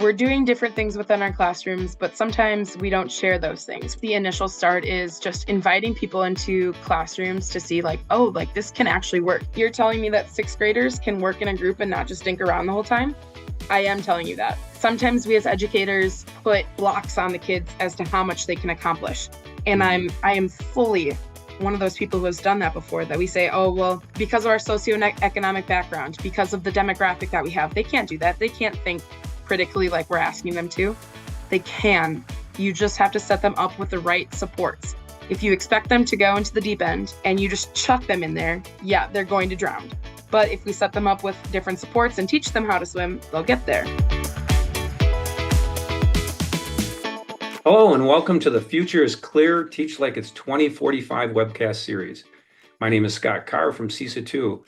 We're doing different things within our classrooms, but sometimes we don't share those things. The initial start is just inviting people into classrooms to see like this can actually work. You're telling me that sixth graders can work in a group and not just dink around the whole time? I am telling you that. Sometimes we as educators put blocks on the kids as to how much they can accomplish. And I am fully one of those people who has done that before, that we say, oh, well, because of our socioeconomic background, because of the demographic that we have, they can't do that. They can't think critically like we're asking them to. They can. You just have to set them up with the right supports. If you expect them to go into the deep end and you just chuck them in there, yeah, they're going to drown. But if we set them up with different supports and teach them how to swim, they'll get there. Hello and welcome to the Future is Clear, Teach Like It's 2045 webcast series. My name is Scott Carr from CESA 2.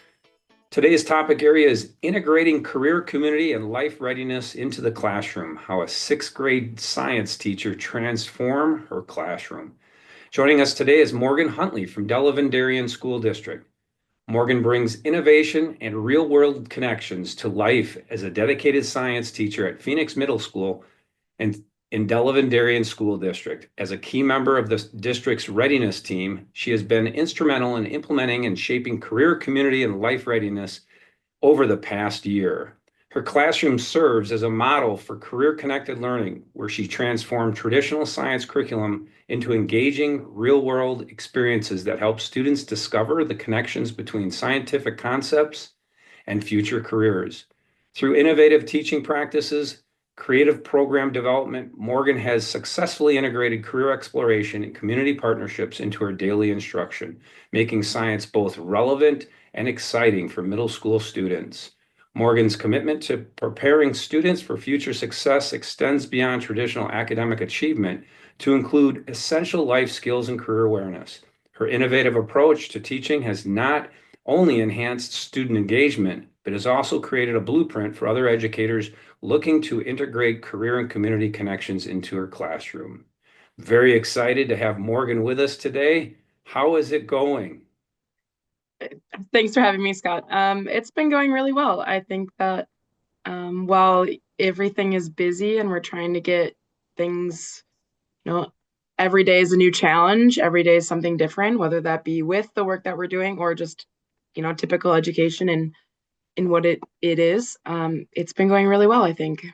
Today's topic area is integrating career, community, and life readiness into the classroom, how a sixth grade science teacher transformed her classroom. Joining us today is Morgan Huntley from Delavan-Darien School District. Morgan brings innovation and real-world connections to life as a dedicated science teacher at Phoenix Middle School and in Delavan-Darien School District. As a key member of the district's readiness team, she has been instrumental in implementing and shaping career, community, and life readiness over the past year. Her classroom serves as a model for career-connected learning, where she transformed traditional science curriculum into engaging real-world experiences that help students discover the connections between scientific concepts and future careers. Through innovative teaching practices, creative program development, Morgan has successfully integrated career exploration and community partnerships into her daily instruction, making science both relevant and exciting for middle school students. Morgan's commitment to preparing students for future success extends beyond traditional academic achievement to include essential life skills and career awareness. Her innovative approach to teaching has not only enhanced student engagement, but has also created a blueprint for other educators looking to integrate career and community connections into her classroom. Very excited to have Morgan with us today. How is it going? Thanks for having me, Scott. It's been going really well. I think that while everything is busy and we're trying to get things, every day is a new challenge. Every day is something different, whether that be with the work that we're doing or just, typical education and in what it is. It's been going really well, I think.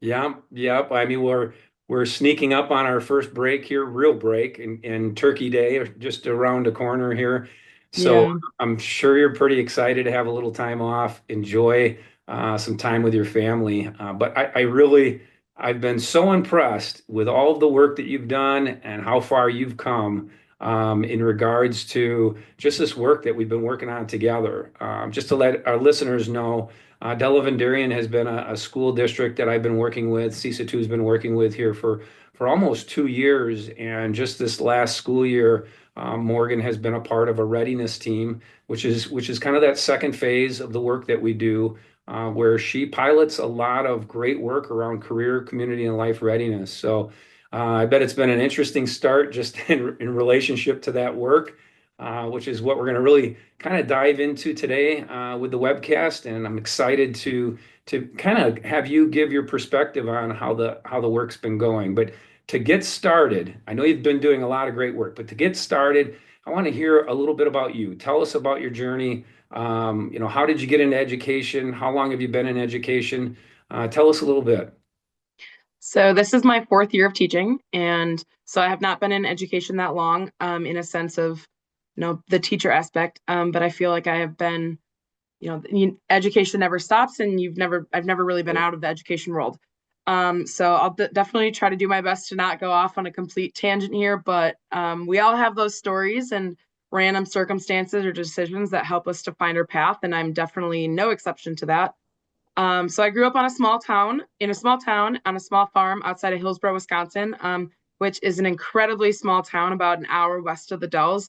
Yep. I mean, we're sneaking up on our first break here, real break in Turkey Day, just around the corner here. So Yeah. I'm sure you're pretty excited to have a little time off, enjoy some time with your family. But I've been so impressed with all of the work that you've done and how far you've come in regards to just this work that we've been working on together. Just to let our listeners know, Delavan-Darien has been a school district that I've been working with. CESA 2 has been working with here for almost 2 years. And just this last school year, Morgan has been a part of a readiness team, which is kind of that second phase of the work that we do, where she pilots a lot of great work around career, community, and life readiness. So I bet it's been an interesting start just in relationship to that work, which is what we're going to really kind of dive into today with the webcast. And I'm excited to kind of have you give your perspective on how the work's been going. But to get started, I know you've been doing a lot of great work, but to get started, I want to hear a little bit about you. Tell us about your journey. How did you get into education? How long have you been in education? Tell us a little bit. So this is my 4th year of teaching, and so I have not been in education that long, in a sense of, the teacher aspect. But I feel like I have been, education never stops, and I've never really been out of the education world. So I'll definitely try to do my best to not go off on a complete tangent here, but we all have those stories and random circumstances or decisions that help us to find our path, and I'm definitely no exception to that. So I grew up in a small town on a small farm outside of Hillsboro, Wisconsin, which is an incredibly small town about an hour west of the Dells.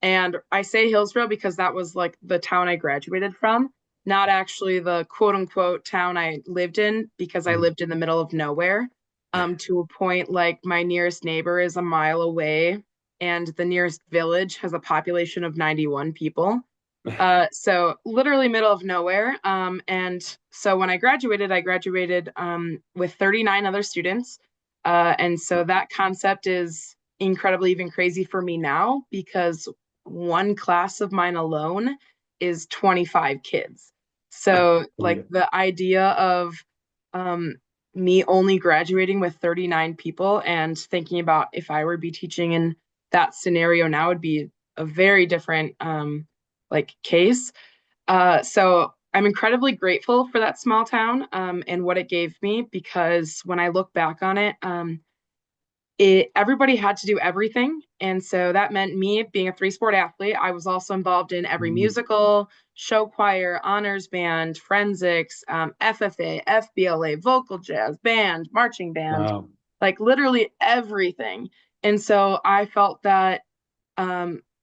And I say Hillsboro because that was like the town I graduated from, not actually the quote unquote town I lived in, because I lived in the middle of nowhere, to a point like my nearest neighbor is a mile away and the nearest village has a population of 91 people. So literally middle of nowhere. And so when I graduated with 39 other students. And so that concept is incredibly even crazy for me now because one class of mine alone is 25 kids. So like Yeah. the idea of um, me only graduating with 39 people and thinking about if I were to be teaching in that scenario now would be a very different like case. So I'm incredibly grateful for that small town and what it gave me because when I look back on it, everybody had to do everything. And so that meant me being a three-sport athlete. I was also involved in every Mhm. musical, show choir, honors band, forensics, FFA, FBLA, vocal jazz, band, marching band, Wow. like literally everything. And so I felt that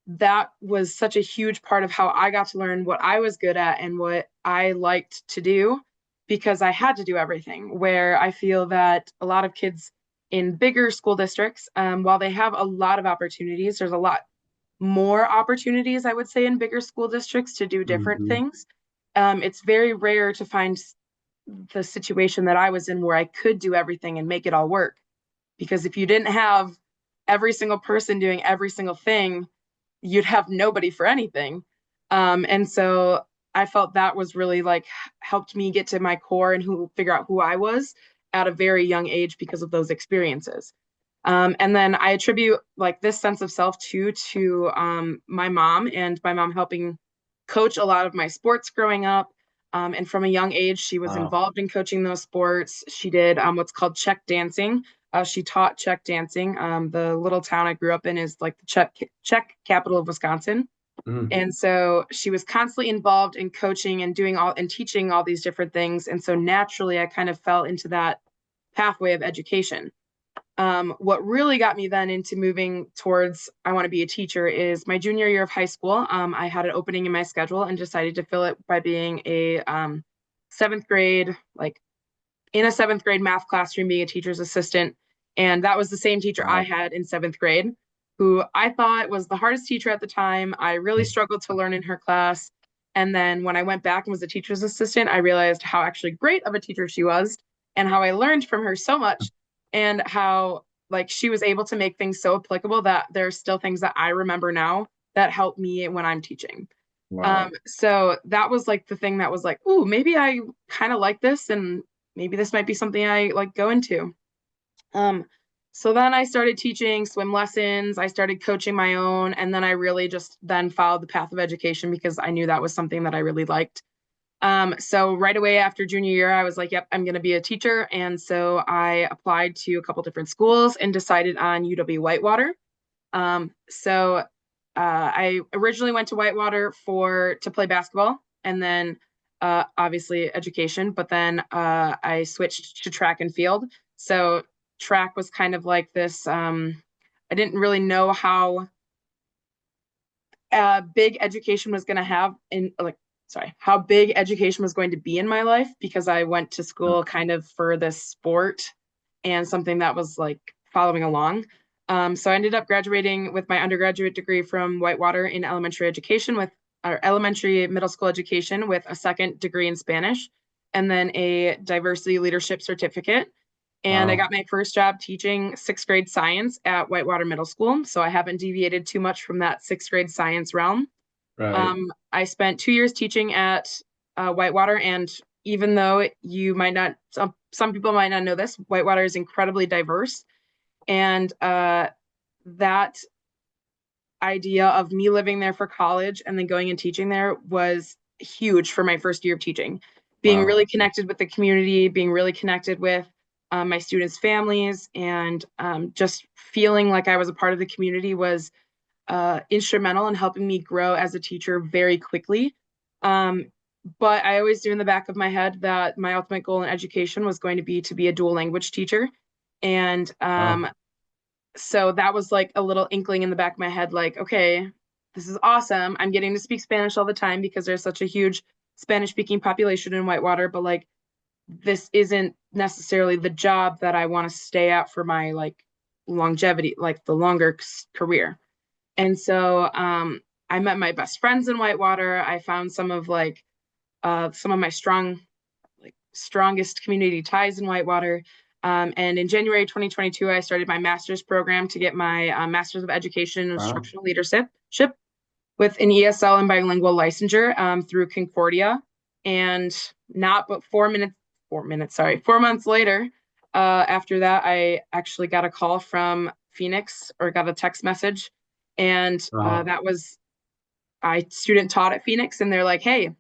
that was such a huge part of how I got to learn what I was good at and what I liked to do because I had to do everything. Where I feel that a lot of kids in bigger school districts, while they have a lot of opportunities, there's a lot more opportunities, I would say, in bigger school districts to do different Mhm. things. It's very rare to find the situation that I was in where I could do everything and make it all work. Because if you didn't have every single person doing every single thing, you'd have nobody for anything. And so I felt that was really like helped me get to my core and who figure out who I was at a very young age because of those experiences. And then I attribute like this sense of self to my mom and my mom helping coach a lot of my sports growing up. And from a young age, she was Wow. involved in coaching those sports. She did what's called Czech dancing. She taught Czech dancing. The little town I grew up in is like the Czech capital of Wisconsin. Mm. And so she was constantly involved in coaching and doing all and teaching all these different things. And so naturally, I kind of fell into that pathway of education. What really got me then into moving towards I want to be a teacher is my junior year of high school. I had an opening in my schedule and decided to fill it by being a seventh grade, like in a seventh grade math classroom, being a teacher's assistant. And that was the same teacher I Wow. had in seventh grade, who I thought was the hardest teacher at the time. I really struggled to learn in her class. And then when I went back and was a teacher's assistant, I realized how actually great of a teacher she was and how I learned from her so much and how like she was able to make things so applicable that there's still things that I remember now that help me when I'm teaching. Wow. So that was like the thing that was like, ooh, maybe I kind of like this and maybe this might be something I like go into. Um, so then I started teaching swim lessons. I started coaching my own, and then I really just then followed the path of education because I knew that was something that I really liked. So right away after junior year, I was like, yep, I'm going to be a teacher. And so I applied to a couple different schools and decided on UW Whitewater. So I originally went to Whitewater to play basketball, and then obviously education. But then I switched to track and field. So track was kind of like this. I didn't really know how big education was going to have in like sorry how big education was going to be in my life because I went to school kind of for this sport and something that was like following along. So I ended up graduating with my undergraduate degree from Whitewater in elementary education with our elementary middle school education with a second degree in Spanish and then a diversity leadership certificate. And I Wow. got my first job teaching sixth grade science at Whitewater Middle School. So I haven't deviated too much from that sixth grade science realm. Right. I spent 2 years teaching at Whitewater, and even though you might not, some people might not know this, Whitewater is incredibly diverse, and that idea of me living there for college and then going and teaching there was huge for my first year of teaching. Being Wow. really connected with the community, being really connected with my students' families, and just feeling like I was a part of the community was instrumental in helping me grow as a teacher very quickly. Um, but I always knew in the back of my head that my ultimate goal in education was going to be a dual language teacher. And Wow. so that was like a little inkling in the back of my head, like, okay, this is awesome. I'm getting to speak Spanish all the time because there's such a huge Spanish speaking population in Whitewater, but like this isn't necessarily the job that I want to stay at for my like longevity, like the longer career. And so I met my best friends in Whitewater. I found some of my strongest community ties in Whitewater. And in January 2022, I started my master's program to get my Master's of Education in Wow. Instructional Leadership with an ESL and bilingual licensure through Concordia. And not but 4 months later, after that, I actually got a call from Phoenix, or got a text message. And Wow. I student taught at Phoenix, and they're like, hey,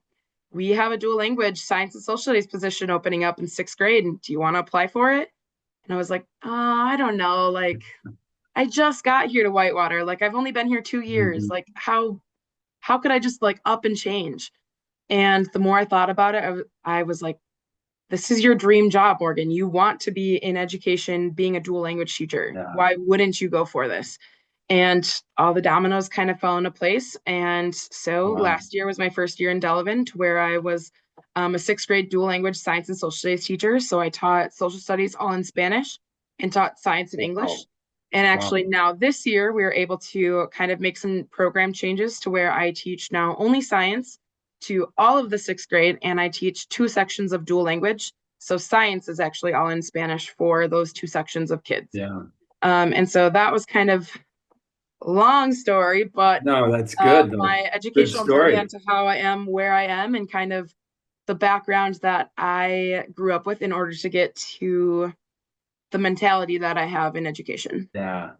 we have a dual language science and social studies position opening up in 6th grade. And do you want to apply for it? And I was like, I don't know. Like, I just got here to Whitewater. Like, I've only been here 2 years. Mhm. Like, how could I just like up and change? And the more I thought about it, I was like, this is your dream job, Morgan. You want to be in education, being a dual language teacher. Yeah. Why wouldn't you go for this? And all the dominoes kind of fell into place. And so Wow. last year was my first year in Delavan, to where I was a 6th grade dual language science and social studies teacher. So I taught social studies all in Spanish and taught science and English. Wow. And Wow. actually now this year, we were able to kind of make some program changes to where I teach now only science to all of the 6th grade, and I teach 2 sections of dual language. So science is actually all in Spanish for those 2 sections of kids. Yeah. And so that was kind of a long story, but No, that's good though. my Good educational journey story. onto how I am where I am, and kind of the background that I grew up with in order to get to the mentality that I have in education. Yeah.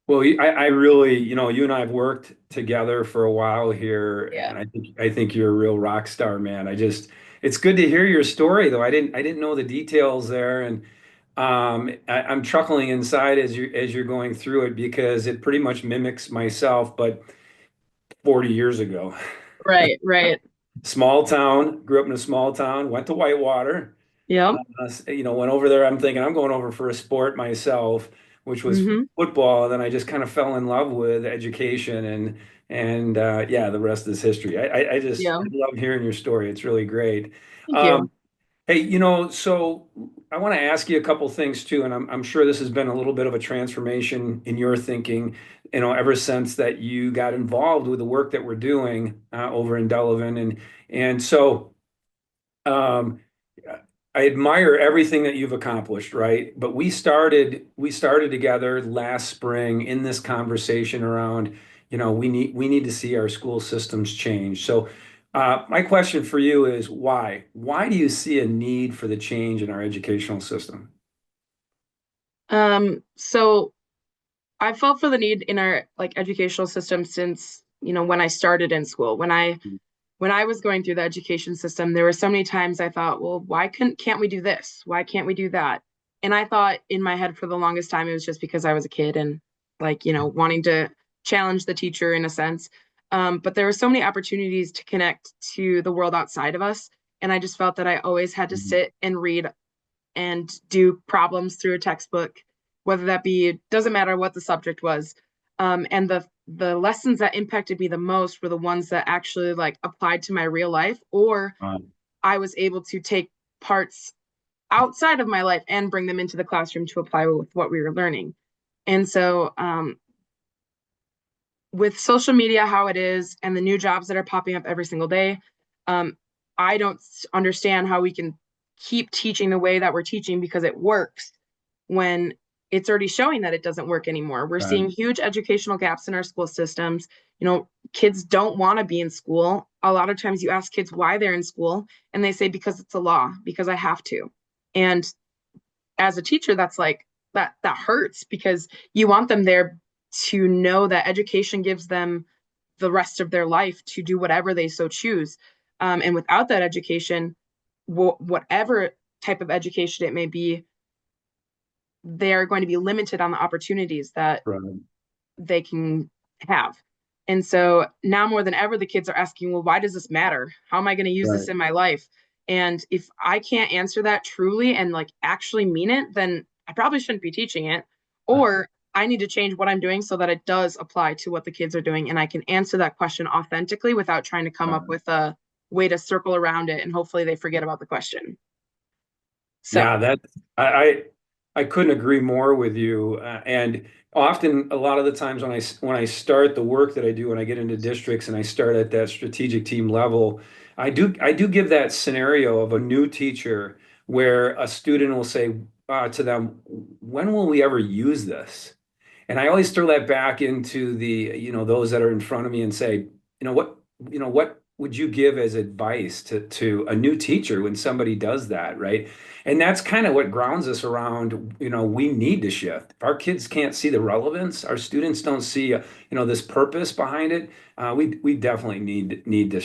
Well, I really, you and I have worked together for a while here, Yeah. and I think you're a real rock star, man. It's good to hear your story though. I didn't know the details there, and I'm chuckling inside as you're going through it because it pretty much mimics myself, but 40 years ago. Right, right. Small town, grew up in a small town, went to Whitewater. Yep. Went over there. I'm thinking I'm going over for a sport myself, which was Mm-hmm. football. And then I just kind of fell in love with education, and yeah, the rest is history. I Yeah. love hearing your story. It's really great. Thank Um, you. Hey, so I want to ask you a couple things too, and I'm sure this has been a little bit of a transformation in your thinking, ever since that you got involved with the work that we're doing over in Delavan, and so. Um, I admire everything that you've accomplished, right? But we started together last spring in this conversation around, we need to see our school systems change. So, my question for you is why? Why do you see a need for the change in our educational system? So I felt for the need in our like educational system since, when I started in school. When I was going through the education system, there were so many times I thought, well, why can't we do this? Why can't we do that? And I thought in my head for the longest time it was just because I was a kid and like, wanting to challenge the teacher in a sense. But there were so many opportunities to connect to the world outside of us. And I just felt that I always had to Mhm. sit and read and do problems through a textbook, whether that be, doesn't matter what the subject was. And the lessons that impacted me the most were the ones that actually like applied to my real life, or Um, I was able to take parts outside of my life and bring them into the classroom to apply with what we were learning. And so with social media, how it is, and the new jobs that are popping up every single day, um, I don't understand how we can keep teaching the way that we're teaching because it works when it's already showing that it doesn't work anymore. We're right, seeing huge educational gaps in our school systems. Kids don't want to be in school. A lot of times you ask kids why they're in school, and they say, because it's a law, because I have to. And as a teacher, that's like, that hurts, because you want them there to know that education gives them the rest of their life to do whatever they so choose. And without that education, whatever type of education it may be, they're going to be limited on the opportunities that right, they can have. And so now more than ever, the kids are asking, well, why does this matter? How am I going to use this right, in my life? And if I can't answer that truly and like actually mean it, then I probably shouldn't be teaching it. Or I need to change what I'm doing so that it does apply to what the kids are doing. And I can answer that question authentically without trying to come up right. with a way to circle around it. And hopefully they forget about the question. So, Yeah, I I couldn't agree more with you. And often, a lot of the times when I start the work that I do, when I get into districts and I start at that strategic team level, I do give that scenario of a new teacher where a student will say to them, "When will we ever use this?" And I always throw that back into those that are in front of me and say, what would you give as advice to a new teacher when somebody does that, right? And that's kind of what grounds us around, we need to shift. If our kids can't see the relevance, our students don't see, this purpose behind it, we definitely need to,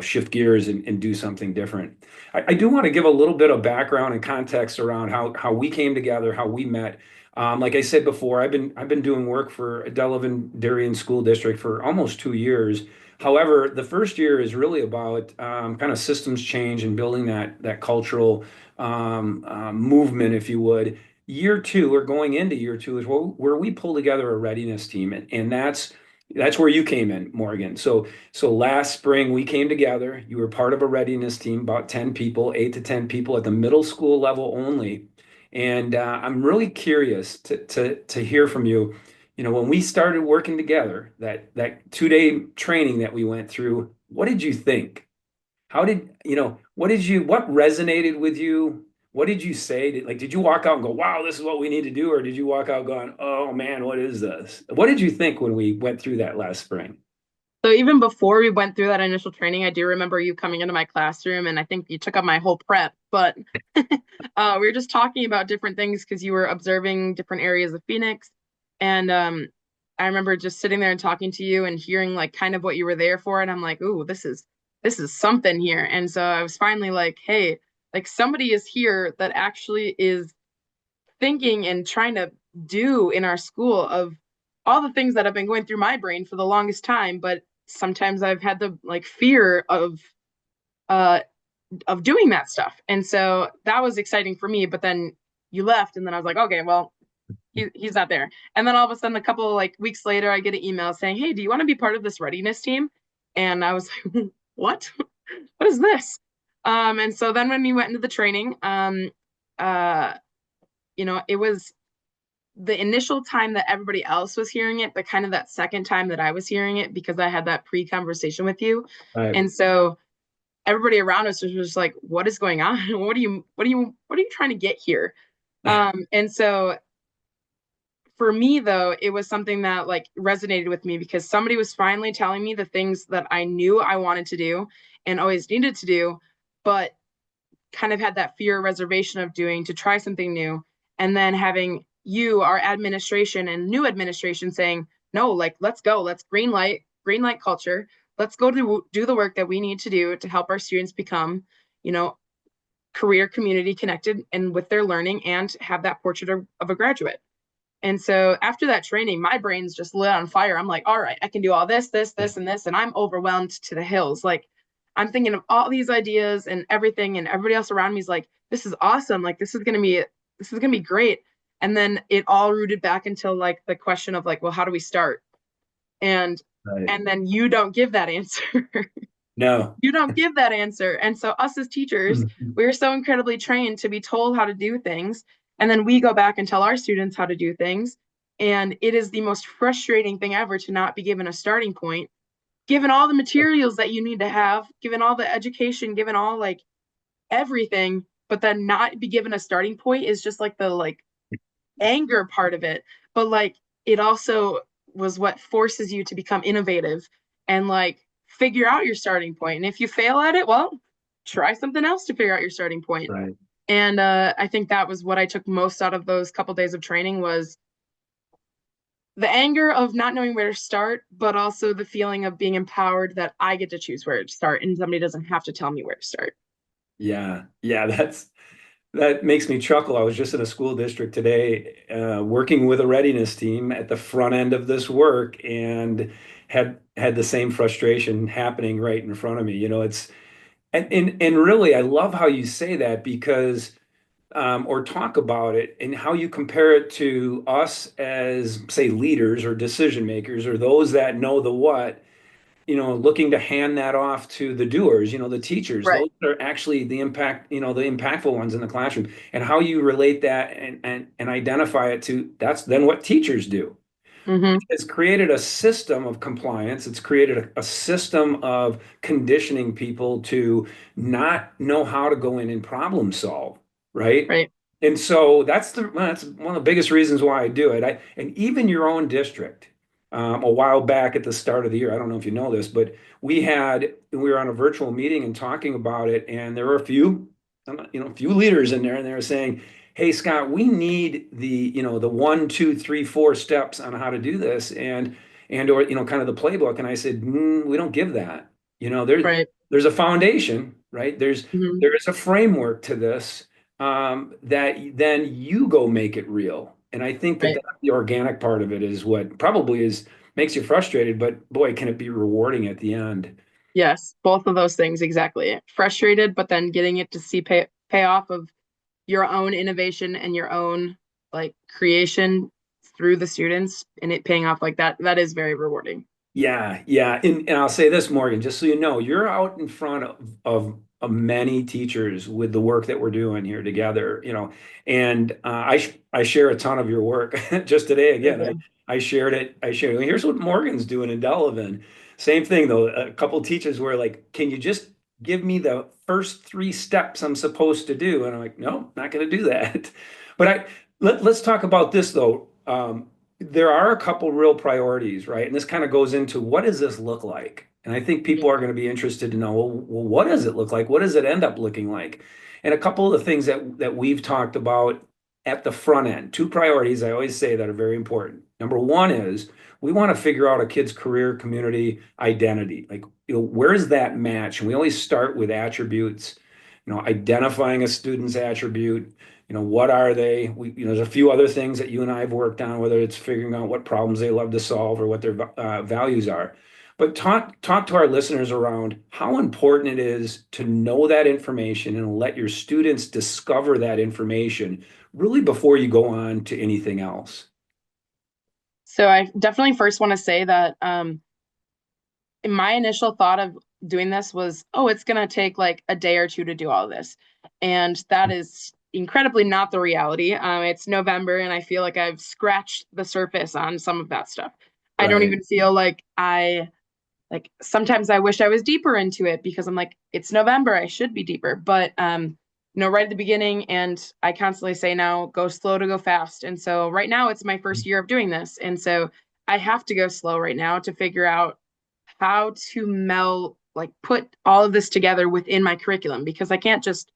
shift gears and do something different. I do want to give a little bit of background and context around how we came together, how we met. Like I said before, I've been doing work for Delavan-Darien School District for almost 2 years. However, the first year is really about kind of systems change and building that cultural movement, if you would. Year two, or going into year two, is where we pull together a readiness team, and that's where you came in, Morgan. So last spring we came together. You were part of a readiness team, about 10 people, 8 to 10 people at the middle school level only. And I'm really curious to hear from you. When we started working together, that 2 day training that we went through, what did you think? What resonated with you? What did you say? Did you walk out and go, wow, this is what we need to do? Or did you walk out going, oh man, what is this? What did you think when we went through that last spring? So even before we went through that initial training, I do remember you coming into my classroom, and I think you took up my whole prep, but we were just talking about different things because you were observing different areas of Phoenix. And I remember just sitting there and talking to you and hearing like kind of what you were there for. And I'm like, ooh, this is something here. And so I was finally like, hey, like somebody is here that actually is thinking and trying to do in our school of all the things that have been going through my brain for the longest time, but sometimes I've had the like fear uh of doing that stuff. And so that was exciting for me, but then you left and then I was like, okay, well, he's not there. And then all of a sudden a couple of like weeks later I get an email saying, "Hey, do you want to be part of this readiness team?" And I was like, "What? What is this?" And so then when we went into the training, uh it was the initial time that everybody else was hearing it, but kind of that second time that I was hearing it because I had that pre-conversation with you. Right. And so everybody around us was just like, what is going on? What are you trying to get here? And so for me though, it was something that like resonated with me because somebody was finally telling me the things that I knew I wanted to do and always needed to do, but kind of had that fear or reservation of doing to try something new. And then having you, our administration and new administration saying, no, like, let's go, let's green light culture. Let's go to do the work that we need to do to help our students become, you know, career community connected and with their learning and have that portrait of a graduate. And so after that training, my brain's just lit on fire. I'm like, all right, I can do all this, this, this, and this. And I'm overwhelmed to the hills. Like I'm thinking of all these ideas and everything, and everybody else around me is like, this is awesome. Like this is gonna be great. And then it all rooted back until like the question of like, well, how do we start? And Right. and then you don't give that answer. No. You don't give that answer. And so us as teachers, we're so incredibly trained to be told how to do things. And then we go back and tell our students how to do things. And it is the most frustrating thing ever to not be given a starting point, given all the materials that you need to have, given all the education, given all like everything, but then not be given a starting point is just like the like anger part of it. But like it also was what forces you to become innovative and like figure out your starting point. And if you fail at it, well, try something else to figure out your starting point. Right. And I think that was what I took most out of those couple days of training was the anger of not knowing where to start, but also the feeling of being empowered that I get to choose where to start and somebody doesn't have to tell me where to start. Yeah. Yeah. That makes me chuckle. I was just in a school district today, working with a readiness team at the front end of this work, and had the same frustration happening right in front of me. And really, I love how you say that because, or talk about it, and how you compare it to us as, say, leaders or decision makers or those that know the what. looking to hand that off to the doers, the teachers. Right. Those are actually the the impactful ones in the classroom. And how you relate that and identify it to, that's then what teachers do. Hmm. It's created a system of compliance. It's created a system of conditioning people to not know how to go in and problem solve, right? Right. And so that's one of the biggest reasons why I do it. And even your own district, a while back at the start of the year, I don't know if you know this, but we were on a virtual meeting and talking about it, and there were a few leaders in there, and they were saying, hey, Scott, we need the 1, 2, 3, 4 steps on how to do this, or kind of the playbook. And I said, we don't give that. Right. There's a foundation, right? Hmm. There is a framework to this, that then you go make it real. And I think that Right. that's the organic part of it is what probably makes you frustrated, but boy, can it be rewarding at the end. Yes, both of those things exactly. Frustrated, but then getting it to see payoff of your own innovation and your own like creation through the students and it paying off like that. That is very rewarding. Yeah, yeah. And I'll say this, Morgan, just so you know, you're out in front of many teachers with the work that we're doing here together, and I share a ton of your work. Just today, Thank again, you. I shared it. Here's what Morgan's doing in Delavan. Same thing, though. A couple teachers were like, can you just give me the first 3 steps I'm supposed to do? And I'm like, no, not going to do that. But let's talk about this, though. There are a couple real priorities, right? And this kind of goes into what does this look like? And I think people are going to be interested to know, well, what does it look like? What does it end up looking like? And a couple of the things that we've talked about at the front end, 2 priorities I always say that are very important. Number one is we want to figure out a kid's career community identity. Like, where's that match? And we always start with attributes, identifying a student's attribute, what are they? There's a few other things that you and I have worked on, whether it's figuring out what problems they love to solve or what their values are. But talk to our listeners around how important it is to know that information and let your students discover that information really before you go on to anything else. So I definitely first want to say that in my initial thought of doing this was, oh, it's going to take like a day or two to do all of this. And that is incredibly not the reality. It's November and I feel like I've scratched the surface on some of that stuff. I don't Right. even feel like sometimes I wish I was deeper into it because I'm like, it's November, I should be deeper. But right at the beginning, and I constantly say now, go slow to go fast. And so right now it's my first year of doing this. And so I have to go slow right now to figure out how to put all of this together within my curriculum because I can't just,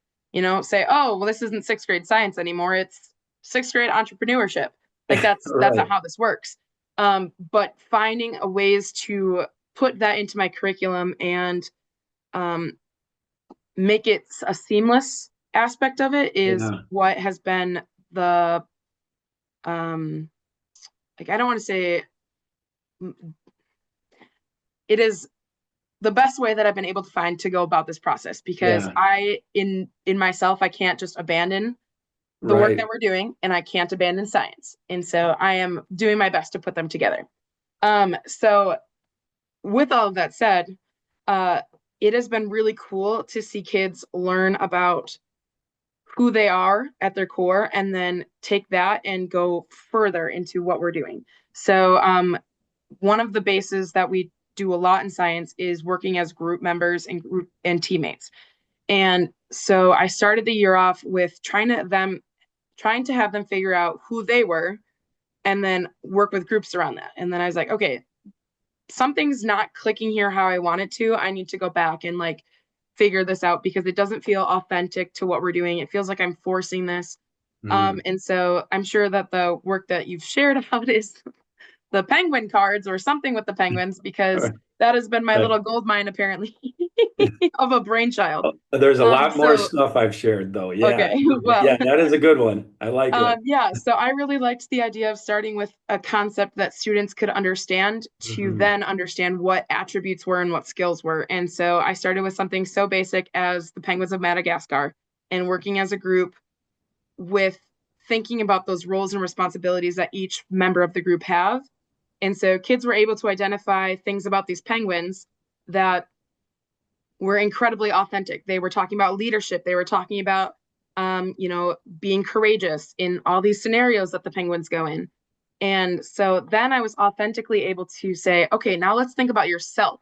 say, oh, well, this isn't sixth grade science anymore. It's sixth grade entrepreneurship. Like that's not Right. how this works. But finding a ways to put that into my curriculum and um, make it a seamless aspect of it is Yeah. what has been the um, I don't want to say it is the best way that I've been able to find to go about this process because Yeah. in myself I can't just abandon the work Right. that we're doing and I can't abandon science. And so I am doing my best to put them together. So with all of that said, uh, it has been really cool to see kids learn about who they are at their core and then take that and go further into what we're doing. So, one of the bases that we do a lot in science is working as group members and group and teammates. And so I started the year off with trying to have them figure out who they were and then work with groups around that. And then I was like, okay, something's not clicking here how I want it to. I need to go back and figure this out because it doesn't feel authentic to what we're doing. It feels like I'm forcing this. Mm. And so I'm sure that the work that you've shared about is the penguin cards or something with the penguins because that has been my little gold mine apparently of a brainchild. There's a lot more So stuff I've shared though. Yeah. okay, well, Yeah, that is a good one. I like it. yeah, so I really liked the idea of starting with a concept that students could understand to Mhm. then understand what attributes were and what skills were. And so I started with something so basic as the penguins of Madagascar and working as a group with thinking about those roles and responsibilities that each member of the group have. And so kids were able to identify things about these penguins that were incredibly authentic. They were talking about leadership. They were talking about, being courageous in all these scenarios that the penguins go in. And so then I was authentically able to say, okay, now let's think about yourself.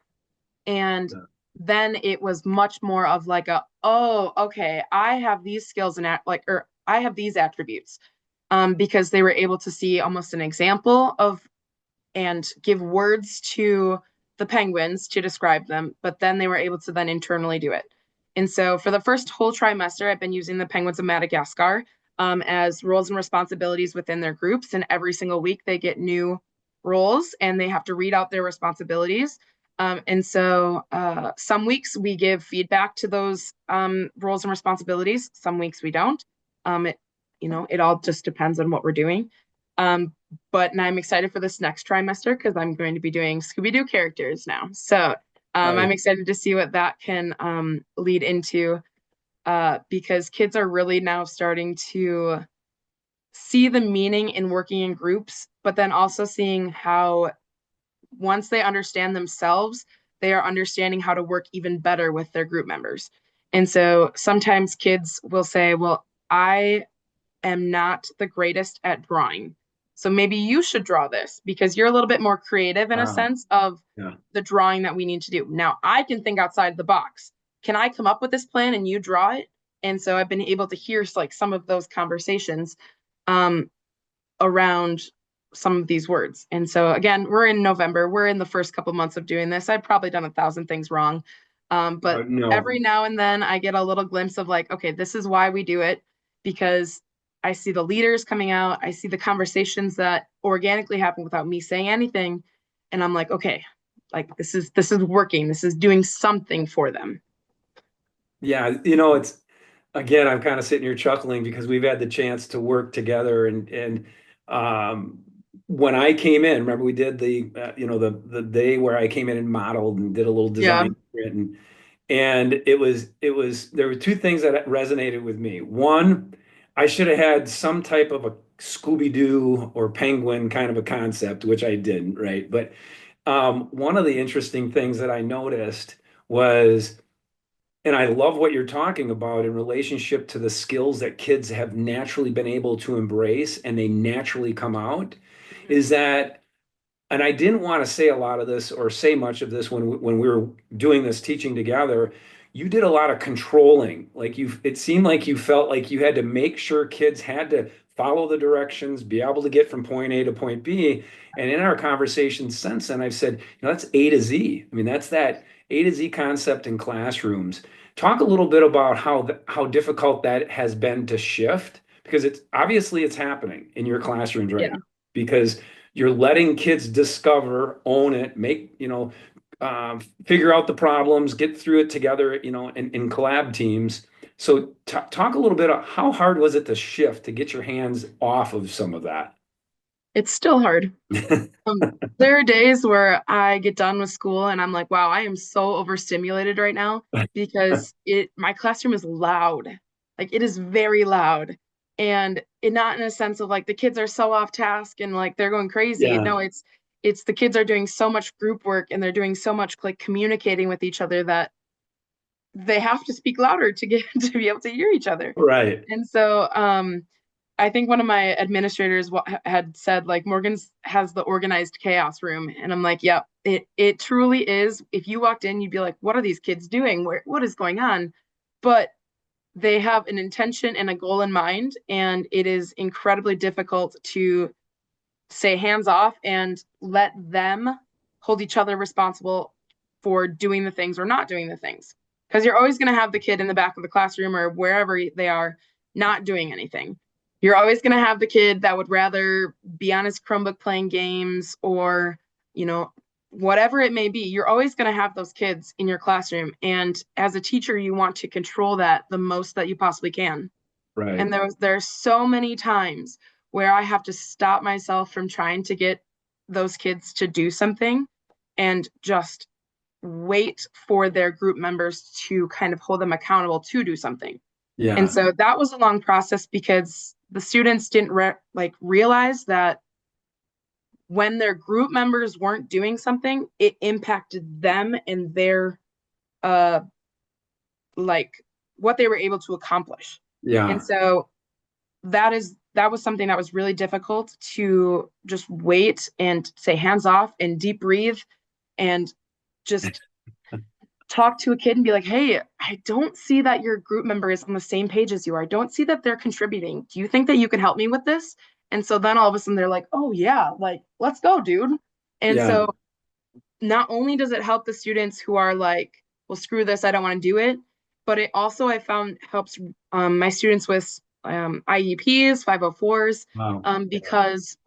And Yeah. then it was much more of like oh, okay, I have these skills and or I have these attributes, because they were able to see almost an example of and give words to the penguins to describe them, but then they were able to then internally do it. And so for the first whole trimester, I've been using the penguins of Madagascar as roles and responsibilities within their groups. And every single week they get new roles and they have to read out their responsibilities. And so some weeks we give feedback to those roles and responsibilities. Some weeks we don't. It all just depends on what we're doing. But I'm excited for this next trimester because I'm going to be doing Scooby-Doo characters now. So I'm excited to see what that can lead into, because kids are really now starting to see the meaning in working in groups, but then also seeing how once they understand themselves, they are understanding how to work even better with their group members. And so sometimes kids will say, well, I am not the greatest at drawing. So maybe you should draw this because you're a little bit more creative in a sense of Yeah. the drawing that we need to do. Now I can think outside the box. Can I come up with this plan and you draw it? And so I've been able to hear like some of those conversations um, around some of these words. And so again, we're in November. We're in the first couple months of doing this. I've probably done 1,000 things wrong. But No. every now and then I get a little glimpse of like, okay, this is why we do it, because I see the leaders coming out. I see the conversations that organically happen without me saying anything. And I'm like, okay, like this is working. This is doing something for them. Yeah, it's again, I'm kind of sitting here chuckling because we've had the chance to work together and um when I came in, remember we did the day where I came in and modeled and did a little Yeah. design sprint and it was there were two things that resonated with me. One, I should have had some type of a Scooby-Doo or Penguin kind of a concept, which I didn't, right? But one of the interesting things that I noticed was, and I love what you're talking about in relationship to the skills that kids have naturally been able to embrace and they naturally come out, Mhm. is that, and I didn't want to say a lot of this or say much of this when we were doing this teaching together. You did a lot of controlling. Like it seemed like you felt like you had to make sure kids had to follow the directions, be able to get from point A to point B. And in our conversations since then, I've said, that's A to Z. I mean, that's that A to Z concept in classrooms. Talk a little bit about how difficult that has been to shift, because it's happening in your classrooms right Yeah. now because you're letting kids discover, own it, figure out the problems, get through it together, in collab teams. So talk a little bit about how hard was it to shift to get your hands off of some of that? It's still hard. There are days where I get done with school and I'm like, wow, I am so overstimulated right now because my classroom is loud. Like it is very loud. And it not in a sense of like the kids are so off task and like they're going crazy. Yeah, No, it's the kids are doing so much group work and they're doing so much like communicating with each other that they have to speak louder to get to be able to hear each other. right. And so I think one of my administrators had said like Morgan's has the organized chaos room, and I'm like, yep, it truly is. If you walked in, you'd be like, what are these kids doing? What is going on? But they have an intention and a goal in mind, and it is incredibly difficult to say hands off and let them hold each other responsible for doing the things or not doing the things. Because you're always going to have the kid in the back of the classroom or wherever they are not doing anything. You're always going to have the kid that would rather be on his Chromebook playing games or, you know, whatever it may be. You're always going to have those kids in your classroom. And as a teacher, you want to control that the most that you possibly can. Right. And there's so many times where I have to stop myself from trying to get those kids to do something and just wait for their group members to kind of hold them accountable to do something. And Yeah. so that was a long process because the students didn't realize that when their group members weren't doing something, it impacted them and their like what they were able to accomplish. And Yeah. so that was something that was really difficult to just wait and say hands off and deep breathe and just talk to a kid and be like, hey, I don't see that your group member is on the same page as you are. I don't see that they're contributing. Do you think that you can help me with this? And so then all of a sudden they're like, oh yeah, like let's go, dude. And Yeah. so not only does it help the students who are like, well, screw this, I don't want to do it, but it also I found helps my students with IEPs, 504s, Wow. because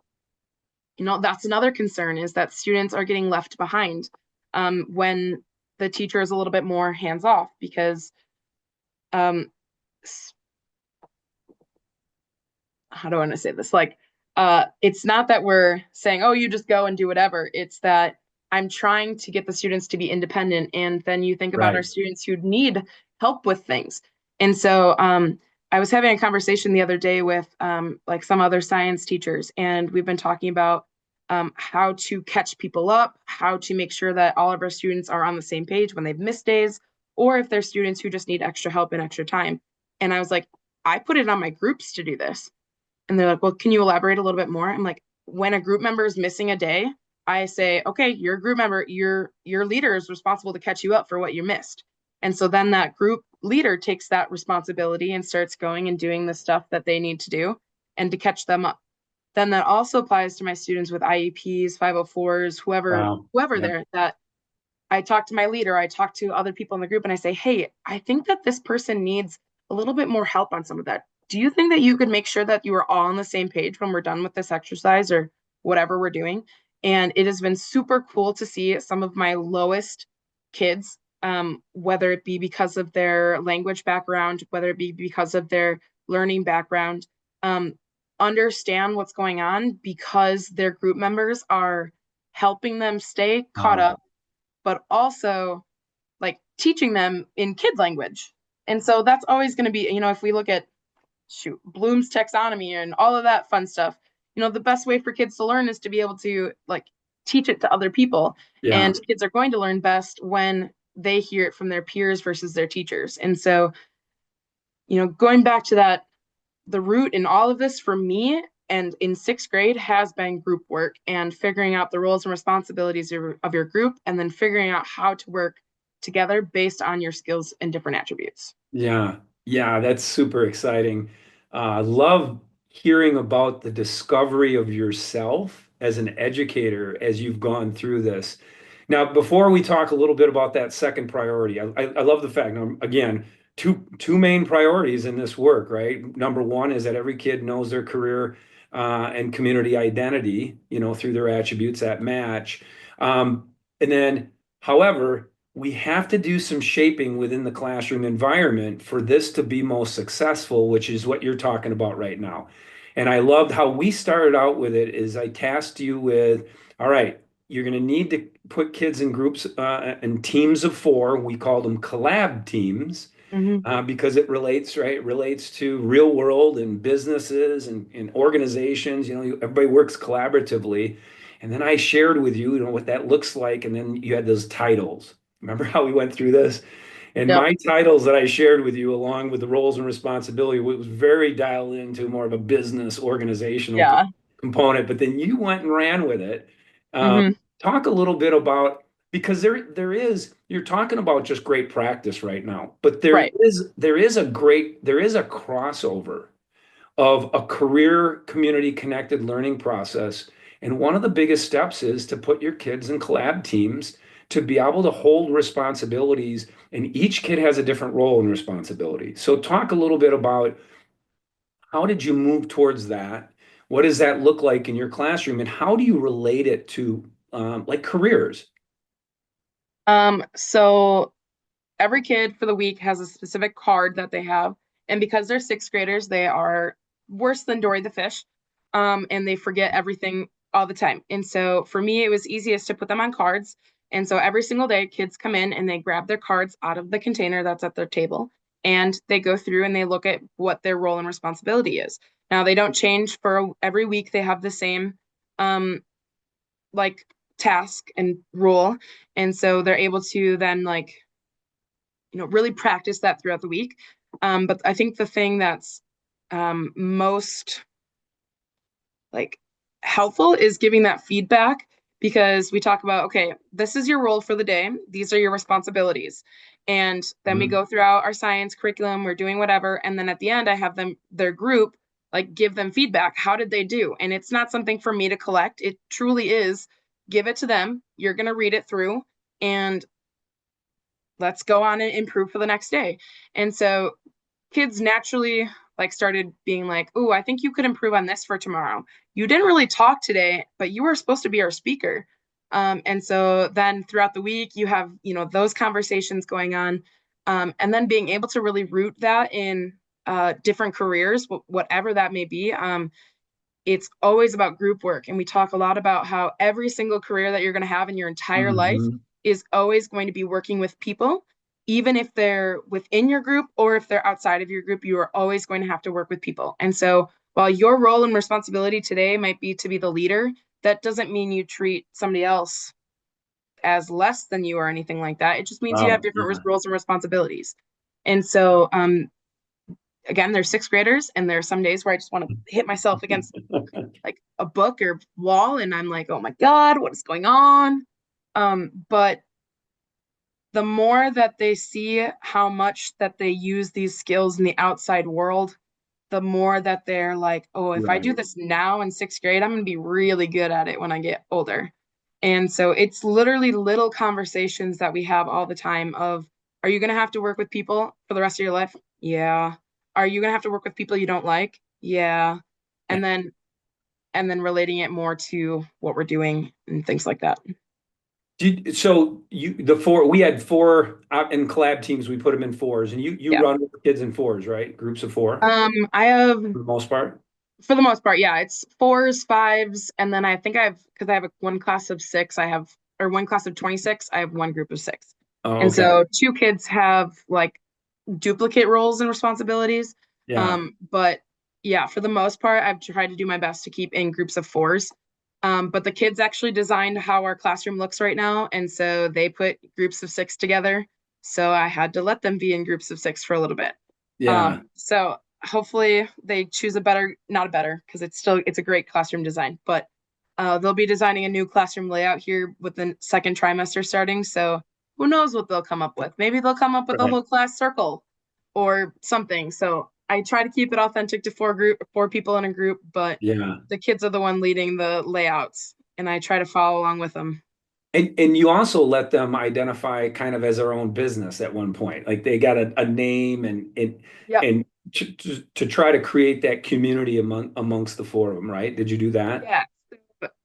that's another concern is that students are getting left behind when the teacher is a little bit more hands off because um, how do I want to say this? Like, it's not that we're saying, oh, you just go and do whatever. It's that I'm trying to get the students to be independent. And then you think about our Right. students who need help with things. And so I was having a conversation the other day with like some other science teachers, and we've been talking about how to catch people up, how to make sure that all of our students are on the same page when they've missed days, or if they're students who just need extra help and extra time. And I was like, I put it on my groups to do this. And they're like, well, can you elaborate a little bit more? I'm like, when a group member is missing a day, I say, okay, you're a group member, your leader is responsible to catch you up for what you missed. And so then that group leader takes that responsibility and starts going and doing the stuff that they need to do and to catch them up. Then that also applies to my students with IEPs, 504s, Wow. whoever Yeah. they're that I talk to my leader, I talk to other people in the group and I say, hey, I think that this person needs a little bit more help on some of that. Do you think that you could make sure that you are all on the same page when we're done with this exercise or whatever we're doing? And it has been super cool to see some of my lowest kids, whether it be because of their language background, whether it be because of their learning background, um, understand what's going on because their group members are helping them stay caught Wow. up but also like teaching them in kid language. And so that's always going to be, if we look at Bloom's taxonomy and all of that fun stuff, the best way for kids to learn is to be able to like teach it to other people. Yeah. And kids are going to learn best when they hear it from their peers versus their teachers. And so, going back to that, the root in all of this for me and in sixth grade has been group work and figuring out the roles and responsibilities of your group and then figuring out how to work together based on your skills and different attributes. Yeah. Yeah. That's super exciting. I love hearing about the discovery of yourself as an educator as you've gone through this. Now, before we talk a little bit about that second priority, I love the fact, now, again, two main priorities in this work, right? Number one is that every kid knows their career and community identity, through their attributes that match. And then, however, we have to do some shaping within the classroom environment for this to be most successful, which is what you're talking about right now. And I loved how we started out with it is I tasked you with, all right, you're going to need to put kids in groups and teams of four. We call them collab teams Mm-hmm. because it relates, right? It relates to real world and businesses and organizations. Everybody works collaboratively. And then I shared with you, what that looks like. And then you had those titles. Remember how we went through this? And Yep. my titles that I shared with you, along with the roles and responsibility, was very dialed into more of a business organizational Yeah. component. But then you went and ran with it. Um, Mm-hmm. Talk a little bit about because there is you're talking about just great practice right now, but there Right. is there is a crossover of a career community connected learning process. And one of the biggest steps is to put your kids in collab teams to be able to hold responsibilities. And each kid has a different role and responsibility. So talk a little bit about how did you move towards that? What does that look like in your classroom? And how do you relate it to like careers? So every kid for the week has a specific card that they have. And because they're sixth graders, they are worse than Dory the fish. And they forget everything all the time. And so for me, it was easiest to put them on cards. And so every single day, kids come in and they grab their cards out of the container that's at their table. And they go through and they look at what their role and responsibility is. Now, they don't change for every week, they have the same um, like task and role. And so they're able to then like, really practice that throughout the week. But I think the thing that's most like helpful is giving that feedback, because we talk about, okay, this is your role for the day. These are your responsibilities. And then we Mhm. go throughout our science curriculum, we're doing whatever. And then at the end, I have their group, like give them feedback. How did they do? And it's not something for me to collect. It truly is give it to them. You're going to read it through and let's go on and improve for the next day. And so kids naturally like started being like, "Oh, I think you could improve on this for tomorrow. You didn't really talk today, but you were supposed to be our speaker." And so then throughout the week, you have those conversations going on, and then being able to really root that in different careers, whatever that may be. It's always about group work, and we talk a lot about how every single career that you're going to have in your entire life Mhm. is always going to be working with people, even if they're within your group or if they're outside of your group. You are always going to have to work with people. And so while your role and responsibility today might be to be the leader, that doesn't mean you treat somebody else as less than you or anything like that. It just means you have Wow. different Yeah. roles and responsibilities. And so again, they're sixth graders, and there are some days where I just want to hit myself against like a book or wall, and I'm like, oh my God, what is going on? But the more that they see how much that they use these skills in the outside world, the more that they're like, oh, if I do Right. this now in sixth grade, I'm going to be really good at it when I get older. And so it's literally little conversations that we have all the time of, are you going to have to work with people for the rest of your life? Yeah. Are you going to have to work with people you don't like? Yeah. And then relating it more to what we're doing and things like that. So the four we had four out in collab teams. We put them in fours, and you Yeah. run with kids in fours, right? Groups of four I have, for the most part. for the most part, yeah, it's fours, fives, and then I think because I have one class of six, or one class of 26, I have one group of six. Oh, And okay. so two kids have like duplicate roles and responsibilities. Yeah. But yeah, for the most part, I've tried to do my best to keep in groups of fours. But the kids actually designed how our classroom looks right now. And so they put groups of six together. So I had to let them be in groups of six for a little bit. Yeah. So hopefully they choose not a better, because it's a great classroom design, but they'll be designing a new classroom layout here with the second trimester starting. So who knows what they'll come up with? Maybe they'll come up with a Right. whole class circle or something. So I try to keep it authentic to four people in a group, but Yeah. the kids are the one leading the layouts, and I try to follow along with them. And you also let them identify kind of as their own business at one point. Like they got a name Yep. and to try to create that community amongst the four of them, right? Did you do that? Yeah.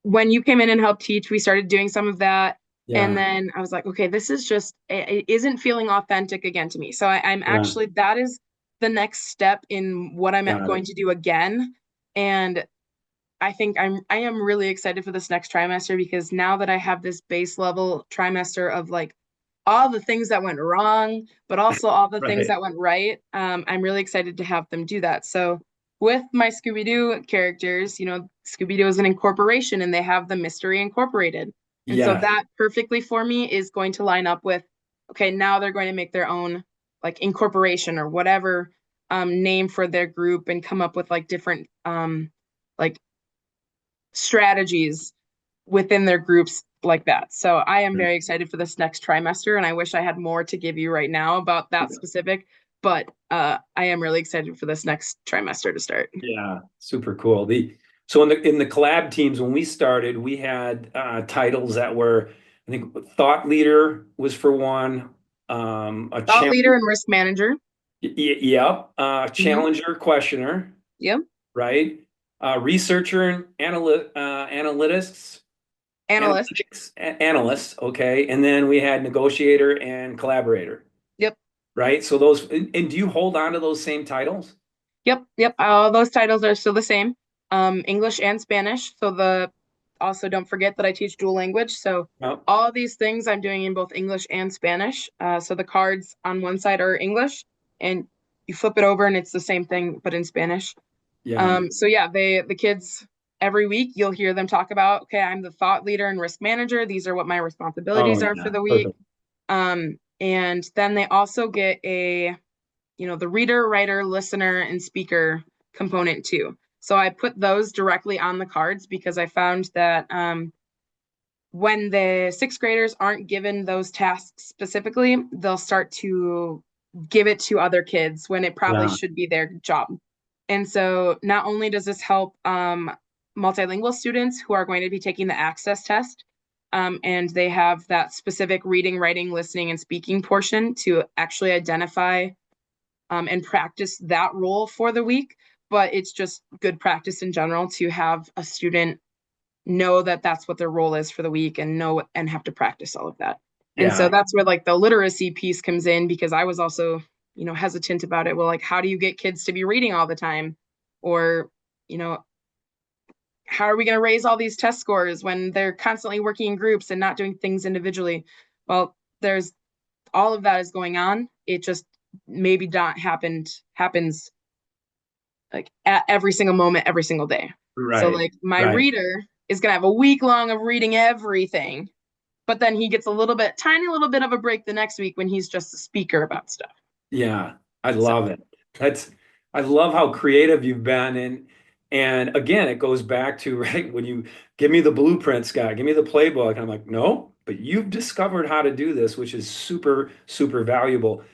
When you came in and helped teach, we started doing some of that. And Yeah. then I was like, okay, this is just, it isn't feeling authentic again to me. So I'm Yeah. actually, that is the next step in what I'm Got going it. to do again. And I think I am really excited for this next trimester, because now that I have this base level trimester of like all the things that went wrong, but also all the things Right. that went right, I'm really excited to have them do that. So with my Scooby-Doo characters, Scooby-Doo is an incorporation and they have the mystery incorporated. And so Yeah. that perfectly for me is going to line up with, okay, now they're going to make their own like incorporation or whatever name for their group and come up with like different like strategies within their groups like that. So I am very excited for this next trimester, and I wish I had more to give you right now about that specific, but I am really excited for this next trimester to start. Yeah, super cool. So in the collab teams when we started, we had titles that were, I think, thought leader was for one, a Thought challenge, leader and risk manager. yep, Hmm. challenger, questioner, Yep. right? Researcher and Analyst. analysts, okay, and then we had negotiator and collaborator, Yep. right? So and do you hold on to those same titles? Yep. Yep. All those titles are still the same. English and Spanish. Also don't forget that I teach dual language. So No. all these things I'm doing in both English and Spanish. So the cards on one side are English, and you flip it over and it's the same thing, but in Spanish. Yeah. So yeah, the kids every week you'll hear them talk about, okay, I'm the thought leader and risk manager. These are what my Oh, responsibilities are for yeah. the week. Perfect. And then they also get the reader, writer, listener, and speaker component too. So I put those directly on the cards because I found that when the sixth graders aren't given those tasks specifically, they'll start to give it to other kids when it probably Yeah. should be their job. And so not only does this help multilingual students who are going to be taking the access test, and they have that specific reading, writing, listening, and speaking portion to actually identify and practice that role for the week, but it's just good practice in general to have a student know that that's what their role is for the week and know and have to practice all of that. And so Yeah. that's where like the literacy piece comes in, because I was also, hesitant about it. Well, like, how do you get kids to be reading all the time? Or, how are we going to raise all these test scores when they're constantly working in groups and not doing things individually? Well, there's all of that is going on. It just maybe not happens like at every single moment, every single day. So Right. like my Right. reader is gonna have a week long of reading everything, but then he gets tiny little bit of a break the next week when he's just a speaker about stuff. Yeah, I So love it. That's I love how creative you've been, and again, it goes back to right when you give me the blueprint, Scott, give me the playbook, and I'm like, no, but you've discovered how to do this, which is super, super valuable.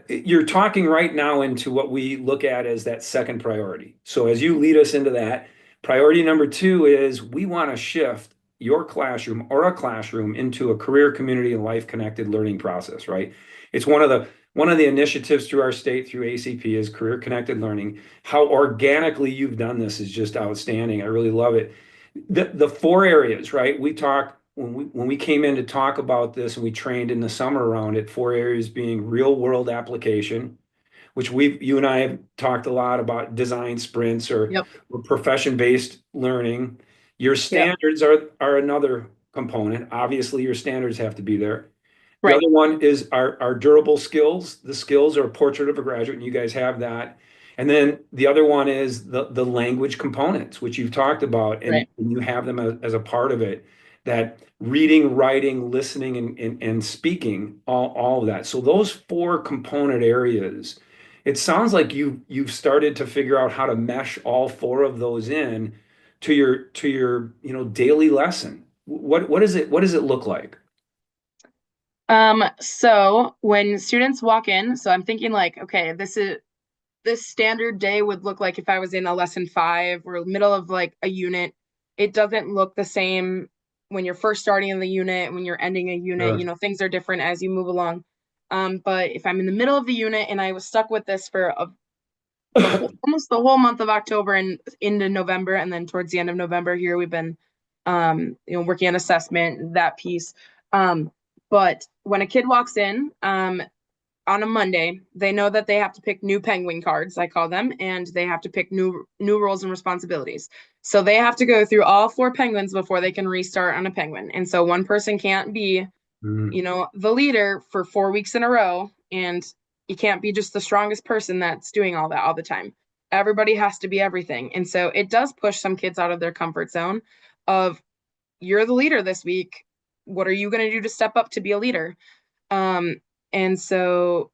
You're talking right now into what we look at as that second priority. So as you lead us into that, priority number two is we want to shift your classroom or a classroom into a career, community, and life connected learning process, right? It's one of the initiatives through our state through ACP is Career Connected Learning. How organically you've done this is just outstanding. I really love it. The four areas, right? We talked when we came in to talk about this and we trained in the summer around it, four areas being real world application, which you and I have talked a lot about design sprints yep, or profession-based learning. Your yep, standards are another component. Obviously, your standards have to be there. The right, other one is our durable skills. The skills are a portrait of a graduate, and you guys have that. And then the other one is the language components, which you've talked about, and right. you have them as a part of it. That reading, writing, listening, and speaking, all of that. So those four component areas, it sounds like you've started to figure out how to mesh all four of those in to your daily lesson. What does it look like? So when students walk in, so I'm thinking like, okay, this standard day would look like if I was in a lesson 5 or middle of like a unit. It doesn't look the same when you're first starting in the unit, when you're ending a unit, Sure. things are different as you move along. But if I'm in the middle of the unit and I was stuck with this for almost the whole month of October and into November, and then towards the end of November here, we've been working on assessment, that piece. But when a kid walks in, on a Monday, they know that they have to pick new penguin cards, I call them, and they have to pick new roles and responsibilities. So they have to go through all 4 penguins before they can restart on a penguin. And so one person can't be, Mm, the leader for 4 weeks in a row, and you can't be just the strongest person that's doing all that all the time. Everybody has to be everything. And so it does push some kids out of their comfort zone of, you're the leader this week. What are you going to do to step up to be a leader? Um, and so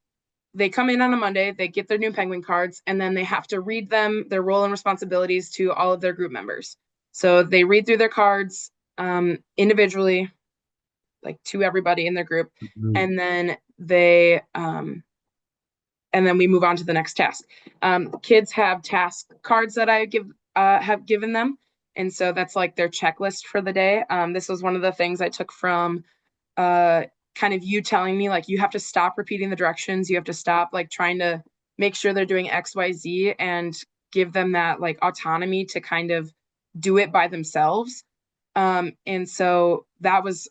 they come in on a Monday, they get their new penguin cards, and then they have to read them, their role and responsibilities to all of their group members. So they read through their cards individually, like to everybody in their group, mm, and then they and then we move on to the next task. Kids have task cards that I have given them, and so that's like their checklist for the day. This was one of the things I took from uh kind of you telling me, like, you have to stop repeating the directions, you have to stop like trying to make sure they're doing XYZ, and give them that like autonomy to kind of do it by themselves. And so that was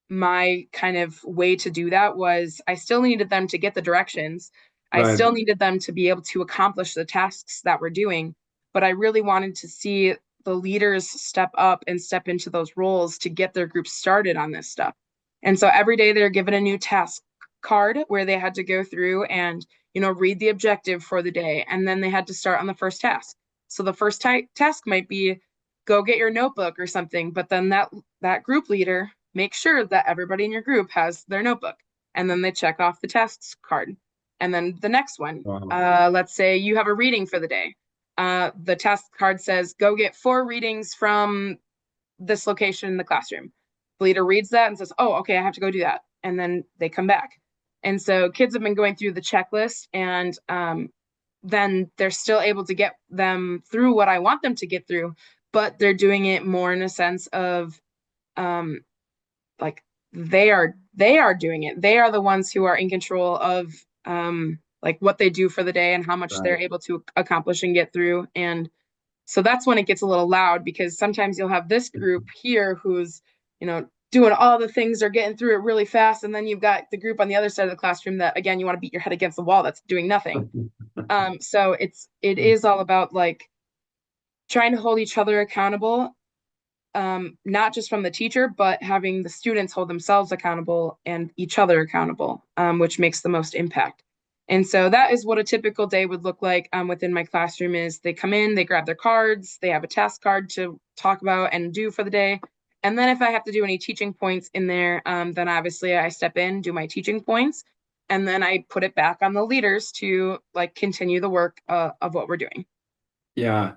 my kind of way to do that. Was I still needed them to get the directions, I right. still needed them to be able to accomplish the tasks that we're doing, but I really wanted to see the leaders step up and step into those roles to get their group started on this stuff. And so every day they're given a new task card where they had to go through and read the objective for the day, and then they had to start on the first task. So the first task might be go get your notebook or something. But then that group leader makes sure that everybody in your group has their notebook. And then they check off the tasks card. And then the next one, Wow. let's say you have a reading for the day. The task card says, go get 4 readings from this location in the classroom. The leader reads that and says, oh, okay, I have to go do that. And then they come back. And so kids have been going through the checklist, and then they're still able to get them through what I want them to get through, but they're doing it more in a sense of like they are doing it. They are the ones who are in control of like what they do for the day and how much they're able to accomplish and get through. And so that's when it gets a little loud, because sometimes you'll have this group here who's, doing all the things, they're getting through it really fast. And then you've got the group on the other side of the classroom that, again, you want to beat your head against the wall, that's doing nothing. So it is all about like trying to hold each other accountable, not just from the teacher, but having the students hold themselves accountable and each other accountable, which makes the most impact. And so that is what a typical day would look like within my classroom. Is they come in, they grab their cards, they have a task card to talk about and do for the day. And then if I have to do any teaching points in there, then obviously I step in, do my teaching points, and then I put it back on the leaders to like continue the work of what we're doing. Yeah,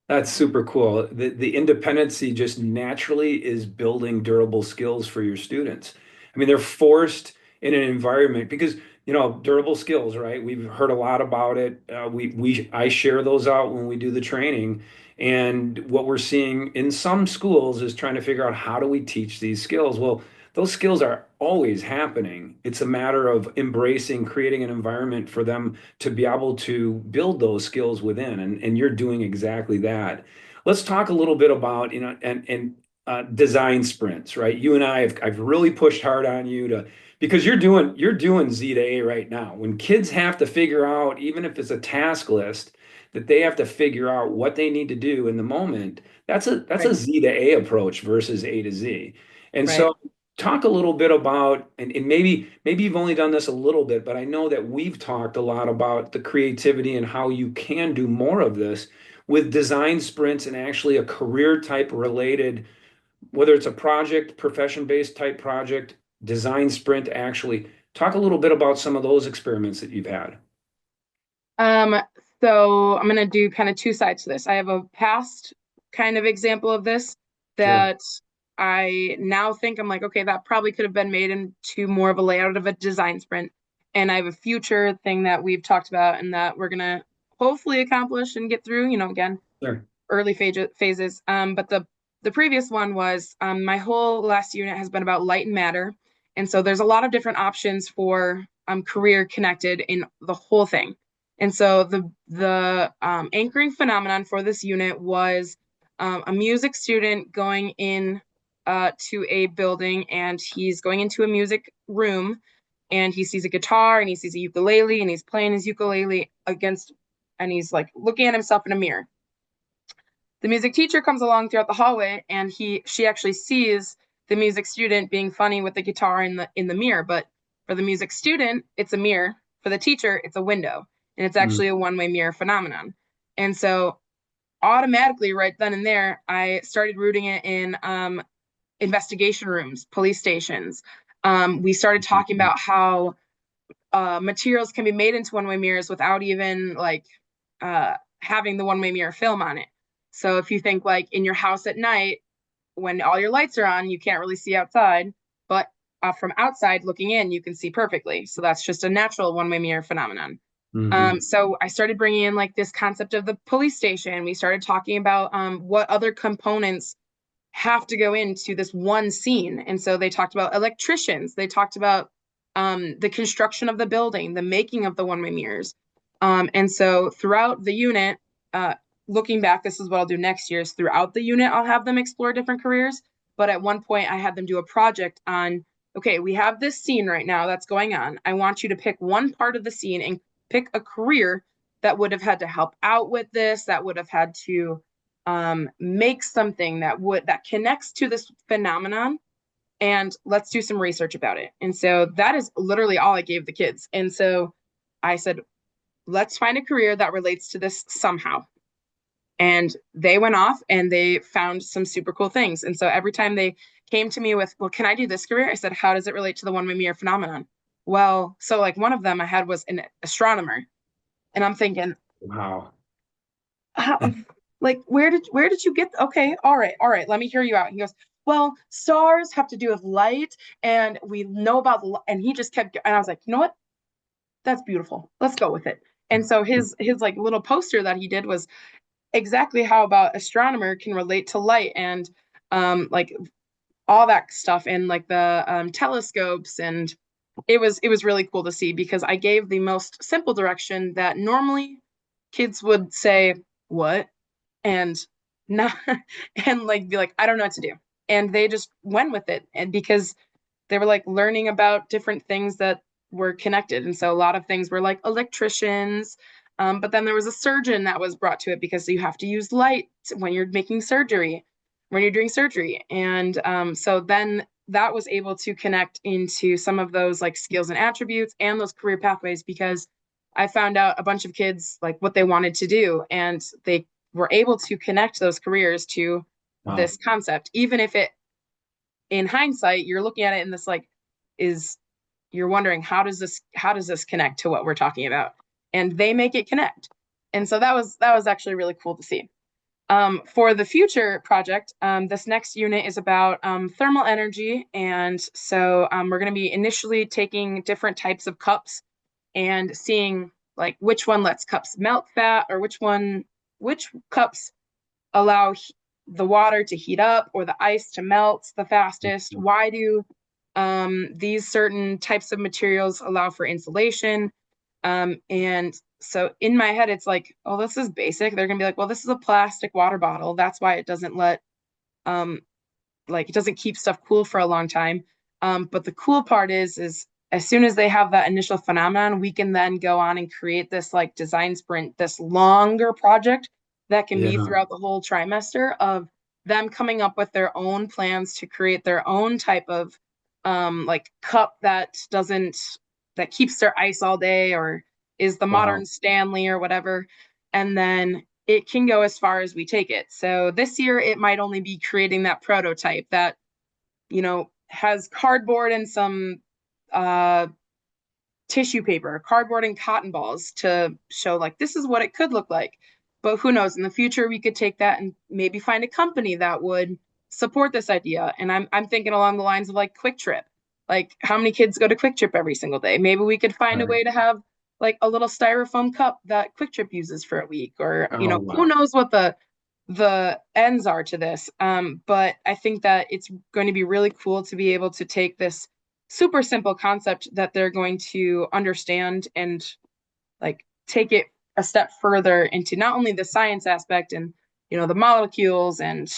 that's super cool. The independency just naturally is building durable skills for your students. I mean, they're forced in an environment because, durable skills, right? We've heard a lot about it. I share those out when we do the training. And what we're seeing in some schools is trying to figure out how do we teach these skills? Well, those skills are always happening. It's a matter of embracing, creating an environment for them to be able to build those skills within. And you're doing exactly that. Let's talk a little bit about, design sprints, right? You and I've really pushed hard on you to, because you're doing Z to A right now. When kids have to figure out, even if it's a task list, that they have to figure out what they need to do in the moment, that's a Right. Z to A approach versus A to Z. And Right. so talk a little bit about, and maybe you've only done this a little bit, but I know that we've talked a lot about the creativity and how you can do more of this with design sprints and actually a career type related, whether it's a project, profession-based type project, design sprint. Actually talk a little bit about some of those experiments that you've had. Um, so I'm gonna do kind of 2 sides to this. I have a past kind of example of this Sure. that I now think I'm like, okay, that probably could have been made into more of a layout of a design sprint. And I have a future thing that we've talked about and that we're gonna hopefully accomplish and get through, again, Sure. early phases. But the previous one was my whole last unit has been about light and matter, and so there's a lot of different options for career connected in the whole thing. And so the anchoring phenomenon for this unit was a music student going in to a building, and he's going into a music room, and he sees a guitar and he sees a ukulele and he's playing his ukulele against, and he's like looking at himself in a mirror. The music teacher comes along throughout the hallway, and she actually sees the music student being funny with the guitar in the mirror. But for the music student, it's a mirror. For the teacher, it's a window, and it's Mm, actually a one-way mirror phenomenon. And so automatically, right then and there, I started rooting it in investigation rooms, police stations. We started talking about how materials can be made into one-way mirrors without even like having the one-way mirror film on it. So if you think like in your house at night, when all your lights are on, you can't really see outside, but from outside looking in, you can see perfectly. So that's just a natural one-way mirror phenomenon. mhm. So I started bringing in like this concept of the police station. We started talking about what other components have to go into this one scene. And so they talked about electricians. They talked about the construction of the building, the making of the one-way mirrors. And so throughout the unit, uh, looking back, this is what I'll do next year, is throughout the unit, I'll have them explore different careers. But at one point, I had them do a project on, okay, we have this scene right now that's going on. I want you to pick one part of the scene and pick a career that would have had to help out with this, that would have had to make something that connects to this phenomenon, and let's do some research about it. And so that is literally all I gave the kids. And so I said, let's find a career that relates to this somehow. And they went off and they found some super cool things. And so every time they came to me with, well, can I do this career? I said, how does it relate to the one mirror phenomenon? Well, so like one of them I had was an astronomer. And I'm thinking, Wow. how, like, where did you get? Okay, all right. Let me hear you out. He goes, well, stars have to do with light, and we know about and he just kept. And I was like, you know what? That's beautiful. Let's go with it. And so his like little poster that he did was exactly how about astronomer can relate to light and like all that stuff and like the telescopes, and it was really cool to see because I gave the most simple direction that normally kids would say what and not and like be like I don't know what to do, and they just went with it, and because they were like learning about different things that were connected. And so a lot of things were like electricians, but then there was a surgeon that was brought to it because you have to use light when you're making surgery, when you're doing surgery. And so then that was able to connect into some of those like skills and attributes and those career pathways because I found out a bunch of kids like what they wanted to do, and they were able to connect those careers to Wow. this concept, even if it in hindsight, you're looking at it in this like is you're wondering how does this connect to what we're talking about? And they make it connect. And so that was actually really cool to see. For the future project, this next unit is about thermal energy. And so we're going to be initially taking different types of cups and seeing like which one lets cups melt fat or which cups allow the water to heat up or the ice to melt the fastest? Why do these certain types of materials allow for insulation? And so in my head, it's like, oh, this is basic. They're gonna be like, well, this is a plastic water bottle. That's why it doesn't let like it doesn't keep stuff cool for a long time. But the cool part is as soon as they have that initial phenomenon, we can then go on and create this like design sprint, this longer project that can be Yeah. throughout the whole trimester of them coming up with their own plans to create their own type of like cup that keeps their ice all day or is the modern Wow. Stanley or whatever. And then it can go as far as we take it. So this year it might only be creating that prototype that, has cardboard and some uh, tissue paper, cardboard and cotton balls to show like this is what it could look like. But who knows? In the future, we could take that and maybe find a company that would support this idea. And I'm thinking along the lines of like Quick Trip. Like how many kids go to Quick Trip every single day? Maybe we could find a Right. way to have like a little styrofoam cup that Quick Trip uses for a week, or Oh, who wow. knows what the ends are to this. But I think that it's going to be really cool to be able to take this super simple concept that they're going to understand and like take it a step further into not only the science aspect and the molecules and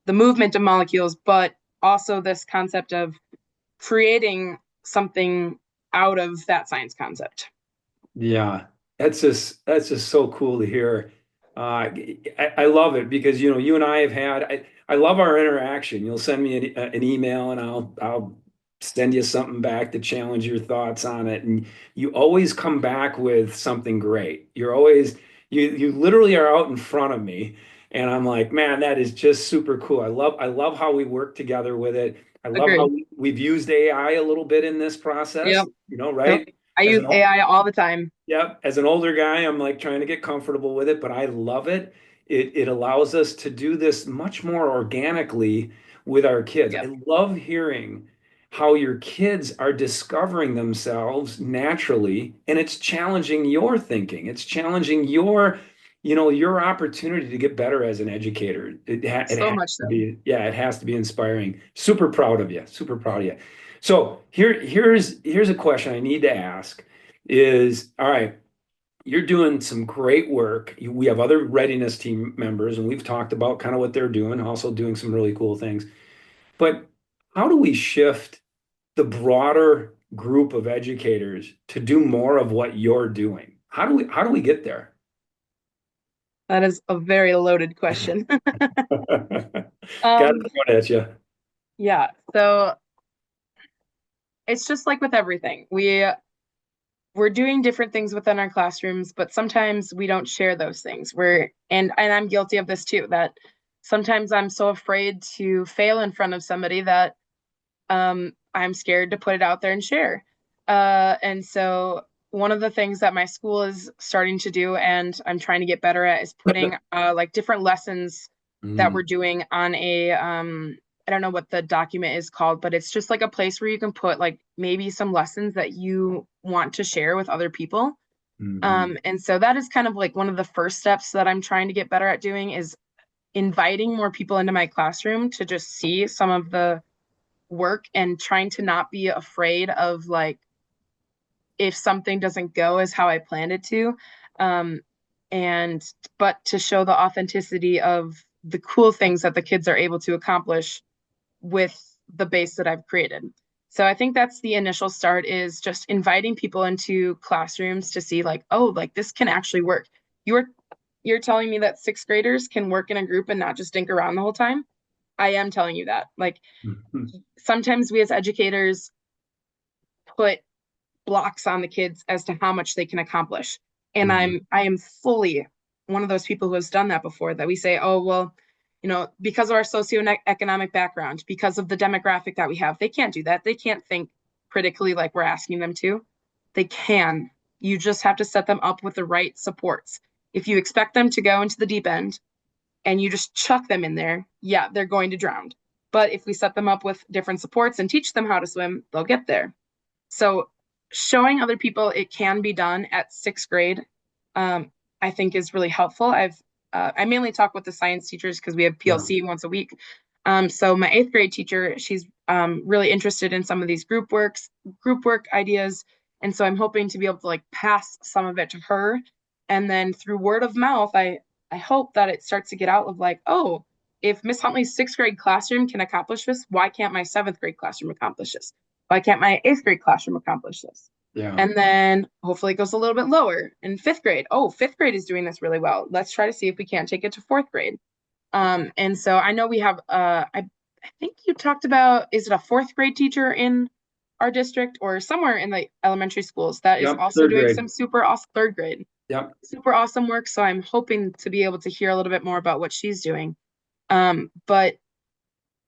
the movement of molecules, but also this concept of creating something out of that science concept. Yeah, that's just so cool to hear. I love it because you and I have had I love our interaction. You'll send me an email and I'll send you something back to challenge your thoughts on it, and you always come back with something great. You literally are out in front of me, and I'm like, man, that is just super cool. I love how we work together with it. I love how Agree. we've used AI a little bit in this process, Yep. Nope. right? I As use an AI all the time. Yep. As an older guy, I'm like trying to get comfortable with it, but I love it. It allows us to do this much more organically with our kids. Yep. I love hearing how your kids are discovering themselves naturally, and it's challenging your thinking. It's challenging your opportunity to get better as an educator. It So has much to so. be, yeah, it has to be inspiring. Super proud of you. Super proud of you. So here's a question I need to ask is, all right, you're doing some great work. We have other readiness team members, and we've talked about kind of what they're doing, also doing some really cool things. But how do we shift the broader group of educators to do more of what you're doing? How do we get there? That is a very loaded question. Got um, it thrown at you. yeah. So it's just like with everything. we're doing different things within our classrooms, but sometimes we don't share those things. And I'm guilty of this too, that sometimes I'm so afraid to fail in front of somebody that I'm scared to put it out there and share. And so one of the things that my school is starting to do, and I'm trying to get better at, is putting like different lessons that Mm, we're doing on a I don't know what the document is called, but it's just like a place where you can put like maybe some lessons that you want to share with other people. mhm, And so that is kind of like one of the first steps that I'm trying to get better at doing, is inviting more people into my classroom to just see some of the work, and trying to not be afraid of like if something doesn't go as how I planned it to. Um, and but to show the authenticity of the cool things that the kids are able to accomplish with the base that I've created. So I think that's the initial start, is just inviting people into classrooms to see like, oh, like this can actually work. You're you're telling me that sixth graders can work in a group and not just dink around the whole time. I am telling you that. Like mhm, sometimes we as educators put blocks on the kids as to how much they can accomplish. And mhm. I am fully one of those people who has done that before, that we say, oh, well, because of our socioeconomic background, because of the demographic that we have, they can't do that. They can't think critically like we're asking them to. They can. You just have to set them up with the right supports. If you expect them to go into the deep end and you just chuck them in there, yeah, they're going to drown. But if we set them up with different supports and teach them how to swim, they'll get there. So showing other people it can be done at sixth grade, um, I think is really helpful. I mainly talk with the science teachers because we have Yeah. PLC once a week. So my eighth grade teacher, she's really interested in some of these group work ideas, and so I'm hoping to be able to like pass some of it to her, and then through word of mouth, I hope that it starts to get out of like, oh, if Miss Huntley's sixth grade classroom can accomplish this, why can't my seventh grade classroom accomplish this? Why can't my eighth grade classroom accomplish this? Yeah. And then hopefully it goes a little bit lower in fifth grade. Oh, fifth grade is doing this really well. Let's try to see if we can't take it to fourth grade. And so I know we have I think you talked about, is it a fourth grade teacher in our district or somewhere in the elementary schools that is Yep. also Third doing grade. some super awesome third grade, Yep. super awesome work. So I'm hoping to be able to hear a little bit more about what she's doing. But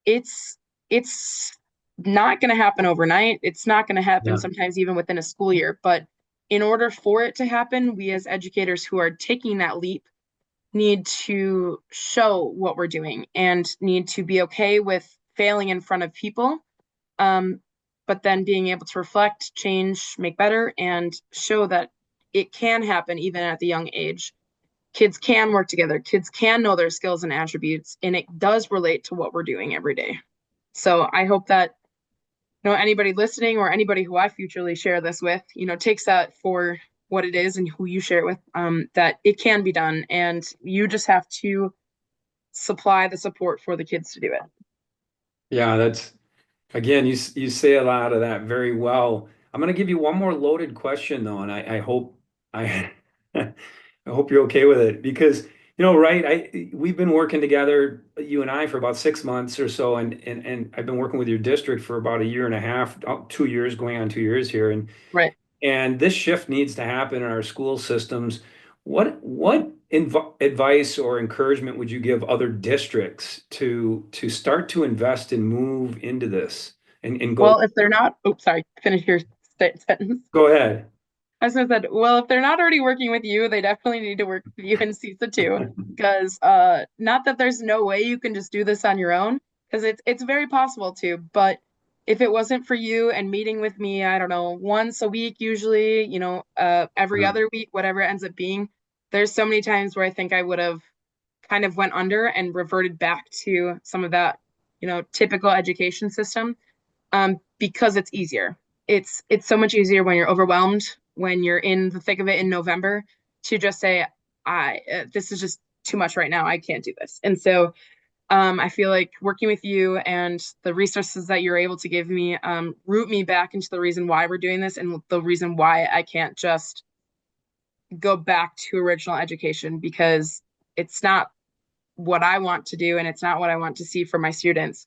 it's it's not going to happen overnight. It's not going to happen Yeah. sometimes even within a school year. But in order for it to happen, we as educators who are taking that leap need to show what we're doing and need to be okay with failing in front of people. Um, but then being able to reflect, change, make better, and show that it can happen even at the young age. Kids can work together. Kids can know their skills and attributes, and it does relate to what we're doing every day. So I hope that anybody listening or anybody who I futurely share this with, takes that for what it is and who you share it with, that it can be done, and you just have to supply the support for the kids to do it. Yeah. That's again, you say a lot of that very well. I'm going to give you one more loaded question though, and I hope I I hope you're okay with it because right, we've been working together, you and I, for about 6 months or so, and I've been working with your district for about a year and a half, 2 years, going on 2 years here, Right. and this shift needs to happen in our school systems. What advice or encouragement would you give other districts to start to invest and move into this and go Well, if they're not, oops, sorry, finish your sentence. go ahead? As I said, well, if they're not already working with you, they definitely need to work with you in CESA too. Because not that there's no way you can just do this on your own, because it's very possible to. But if it wasn't for you and meeting with me, I don't know, once a week, usually, every Yeah. other week, whatever it ends up being, there's so many times where I think I would have kind of went under and reverted back to some of that, typical education system, because it's easier. It's so much easier when you're overwhelmed, when you're in the thick of it in November, to just say, I this is just too much right now. I can't do this. And so I feel like working with you and the resources that you're able to give me root me back into the reason why we're doing this, and the reason why I can't just go back to original education, because it's not what I want to do and it's not what I want to see for my students.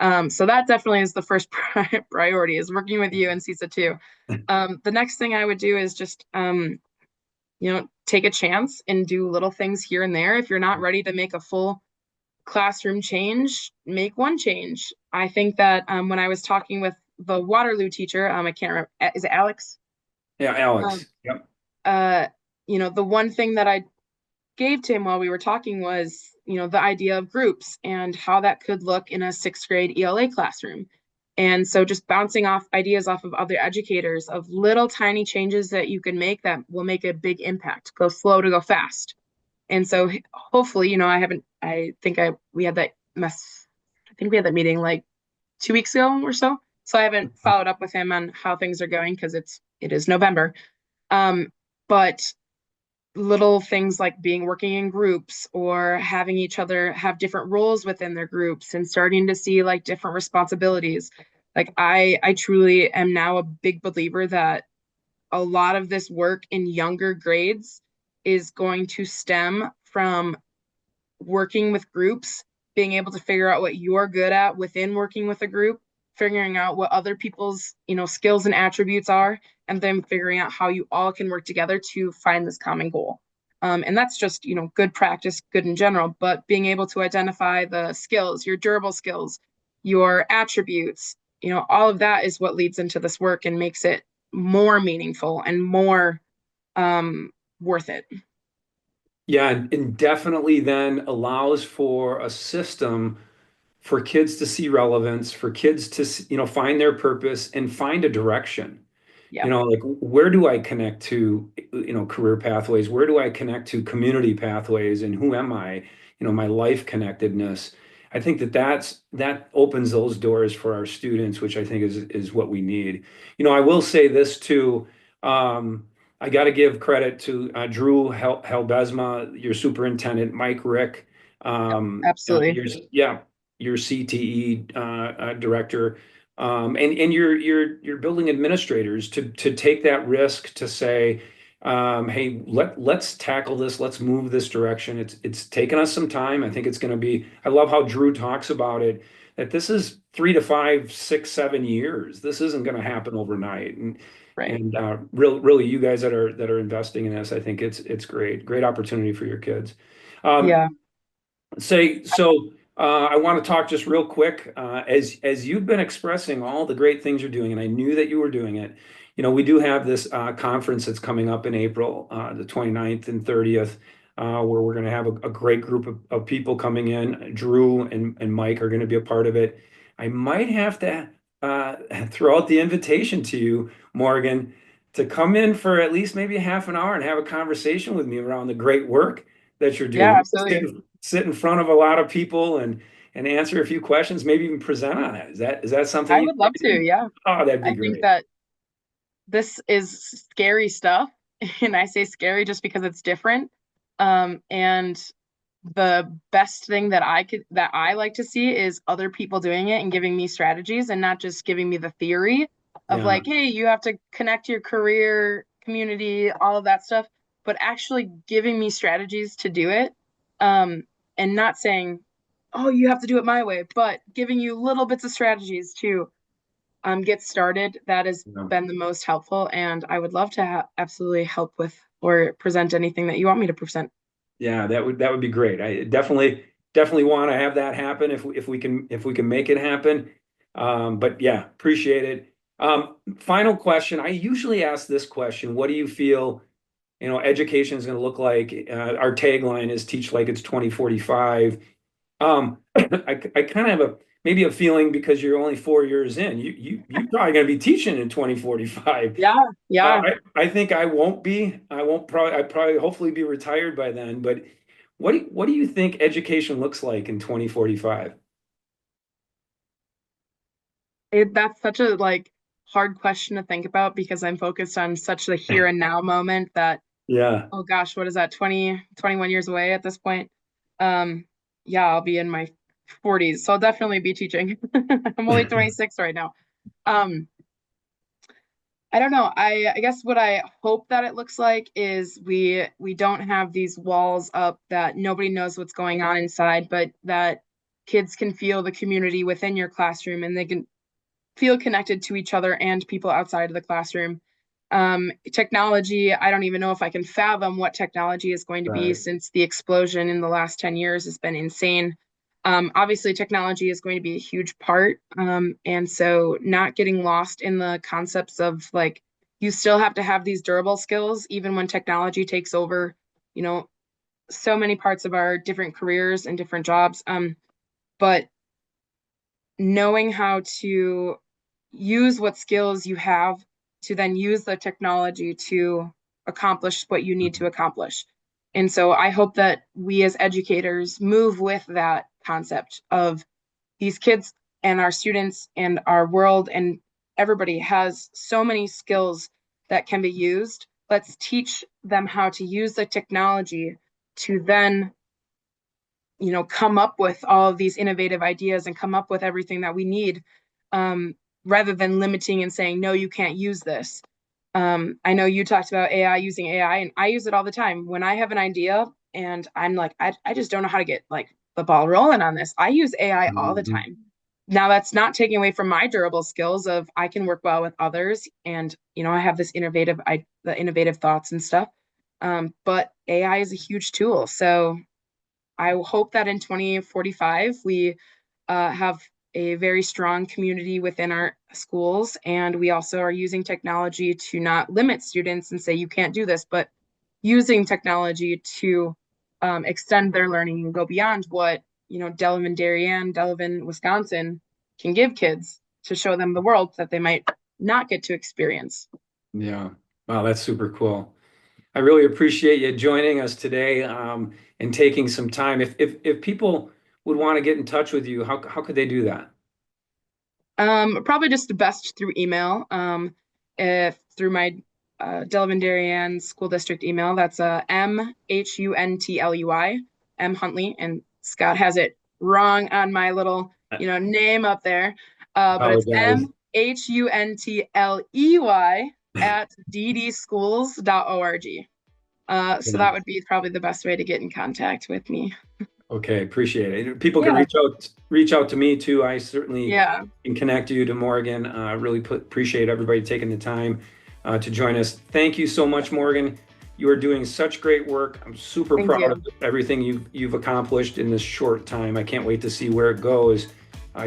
So that definitely is the first priority, is working with you and CESA too. The next thing I would do is just take a chance and do little things here and there. If you're not ready to make a full classroom change, make one change. I think that when I was talking with the Waterloo teacher, I can't remember, is it Alex? Yeah, Um, Alex. Yep. uh, the one thing that I gave to him while we were talking was, the idea of groups and how that could look in a sixth grade ELA classroom. And so just bouncing off ideas off of other educators of little tiny changes that you can make that will make a big impact. Go slow to go fast. And so hopefully, we had that I think we had that meeting like 2 weeks ago or so. So I haven't followed up with him on how things are going because it is November. But little things like working in groups or having each other have different roles within their groups and starting to see like different responsibilities. Like I truly am now a big believer that a lot of this work in younger grades is going to stem from working with groups, being able to figure out what you're good at within working with a group, figuring out what other people's, skills and attributes are, and then figuring out how you all can work together to find this common goal. And that's just, good practice, good in general, but being able to identify the skills, your durable skills, your attributes, all of that is what leads into this work and makes it more meaningful and more worth it. Yeah, and definitely then allows for a system for kids to see relevance, for kids to, find their purpose and find a direction. Yeah, Like where do I connect to, career pathways? Where do I connect to community pathways? And who am I? My life connectedness. I think that opens those doors for our students, which I think is what we need. I will say this too. I got to give credit to Drew Helbezma, your superintendent, Mike Rick, absolutely. your CTE director, and your building administrators to take that risk to say, hey, let's tackle this, let's move this direction. It's taken us some time. I think it's going to be. I love how Drew talks about it. That this is 3 to 5, 6, 7 years. This isn't going to happen overnight. Right. And really, you guys that are investing in this, I think it's great opportunity for your kids. Um, Yeah. Say so. I want to talk just real quick as you've been expressing all the great things you're doing, and I knew that you were doing it. We do have this conference that's coming up in April, the 29th and 30th, where we're going to have a great group of people coming in. Drew and Mike are going to be a part of it. I might have to throw out the invitation to you, Morgan, to come in for at least maybe half an hour and have a conversation with me around the great work that you're Yeah, doing. absolutely. Sit in front of a lot of people and answer a few questions, maybe even present on it. Is that something I you would love can to. do? Yeah. Oh, that'd be I think great. that this is scary stuff. And I say scary just because it's different. And the best thing that I like to see is other people doing it and giving me strategies and not just giving me the theory of Yeah, like, hey, you have to connect your career, community, all of that stuff, but actually giving me strategies to do it. And not saying, oh, you have to do it my way, but giving you little bits of strategies to get started. That has yeah, been the most helpful. And I would love to absolutely help with or present anything that you want me to present. yeah. That would be great. I definitely want to have that happen if we can make it happen. But yeah, appreciate it. Final question. I usually ask this question: what do you feel, education is going to look like? Our tagline is "Teach like it's 2045." I kind of have maybe a feeling because you're only 4 years in, you're probably going to be teaching in 2045. Yeah, yeah. I think I won't be. I probably hopefully be retired by then. But what do you think education looks like in 2045? That's such a hard question to think about because I'm focused on such the here and now moment that, Yeah. oh gosh, what is that, 21 years away at this point? Um, yeah, I'll be in my 40s, so I'll definitely be teaching. I'm only 26 right now. Um, I don't know. I guess what I hope that it looks like is we don't have these walls up that nobody knows what's going on inside, but that kids can feel the community within your classroom, and they can feel connected to each other and people outside of the classroom. Technology, I don't even know if I can fathom what technology is going to be, Right. since the explosion in the last 10 years has been insane. Obviously, technology is going to be a huge part. And so not getting lost in the concepts of like, you still have to have these durable skills, even when technology takes over, so many parts of our different careers and different jobs. But knowing how to use what skills you have to then use the technology to accomplish what you need to accomplish. And so I hope that we as educators move with that concept of these kids and our students and our world, and everybody has so many skills that can be used. Let's teach them how to use the technology to then come up with all of these innovative ideas and come up with everything that we need, rather than limiting and saying, no, you can't use this. I know you talked about using AI, and I use it all the time. When I have an idea and I'm like, I just don't know how to get like the ball rolling on this, I use AI all the time. Now, that's not taking away from my durable skills of I can work well with others, and I have this the innovative thoughts and stuff. But AI is a huge tool. So I hope that in 2045, we have a very strong community within our schools. And we also are using technology to not limit students and say, you can't do this, but using technology to extend their learning and go beyond what, Delavan, Wisconsin can give kids, to show them the world that they might not get to experience. Yeah. Wow, that's super cool. I really appreciate you joining us today, and taking some time. If people would want to get in touch with you, how could they do that? Probably just the best through email. If through my Delavan-Darien School District email, that's Mhuntly, M Huntley, and Scott has it wrong on my little name up there, but it's Apologize. Mhuntly at ddschools.org. So that would be probably the best way to get in contact with me. Okay, appreciate it. People can Yeah. reach out to me too. I certainly Yeah. can connect you to Morgan. Really appreciate everybody taking the time to join us. Thank you so much, Morgan. You are doing such great work. I'm super Thank proud you. of everything you've accomplished in this short time. I can't wait to see where it goes.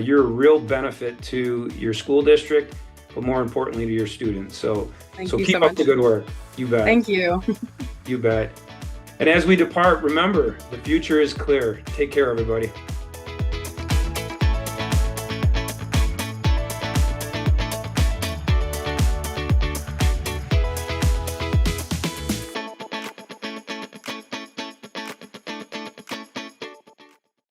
You're a real benefit to your school district, but more importantly to your students. So Thank you keep so up much. the good work. You bet. Thank you. You bet. And as we depart, remember, the future is clear. Take care, everybody.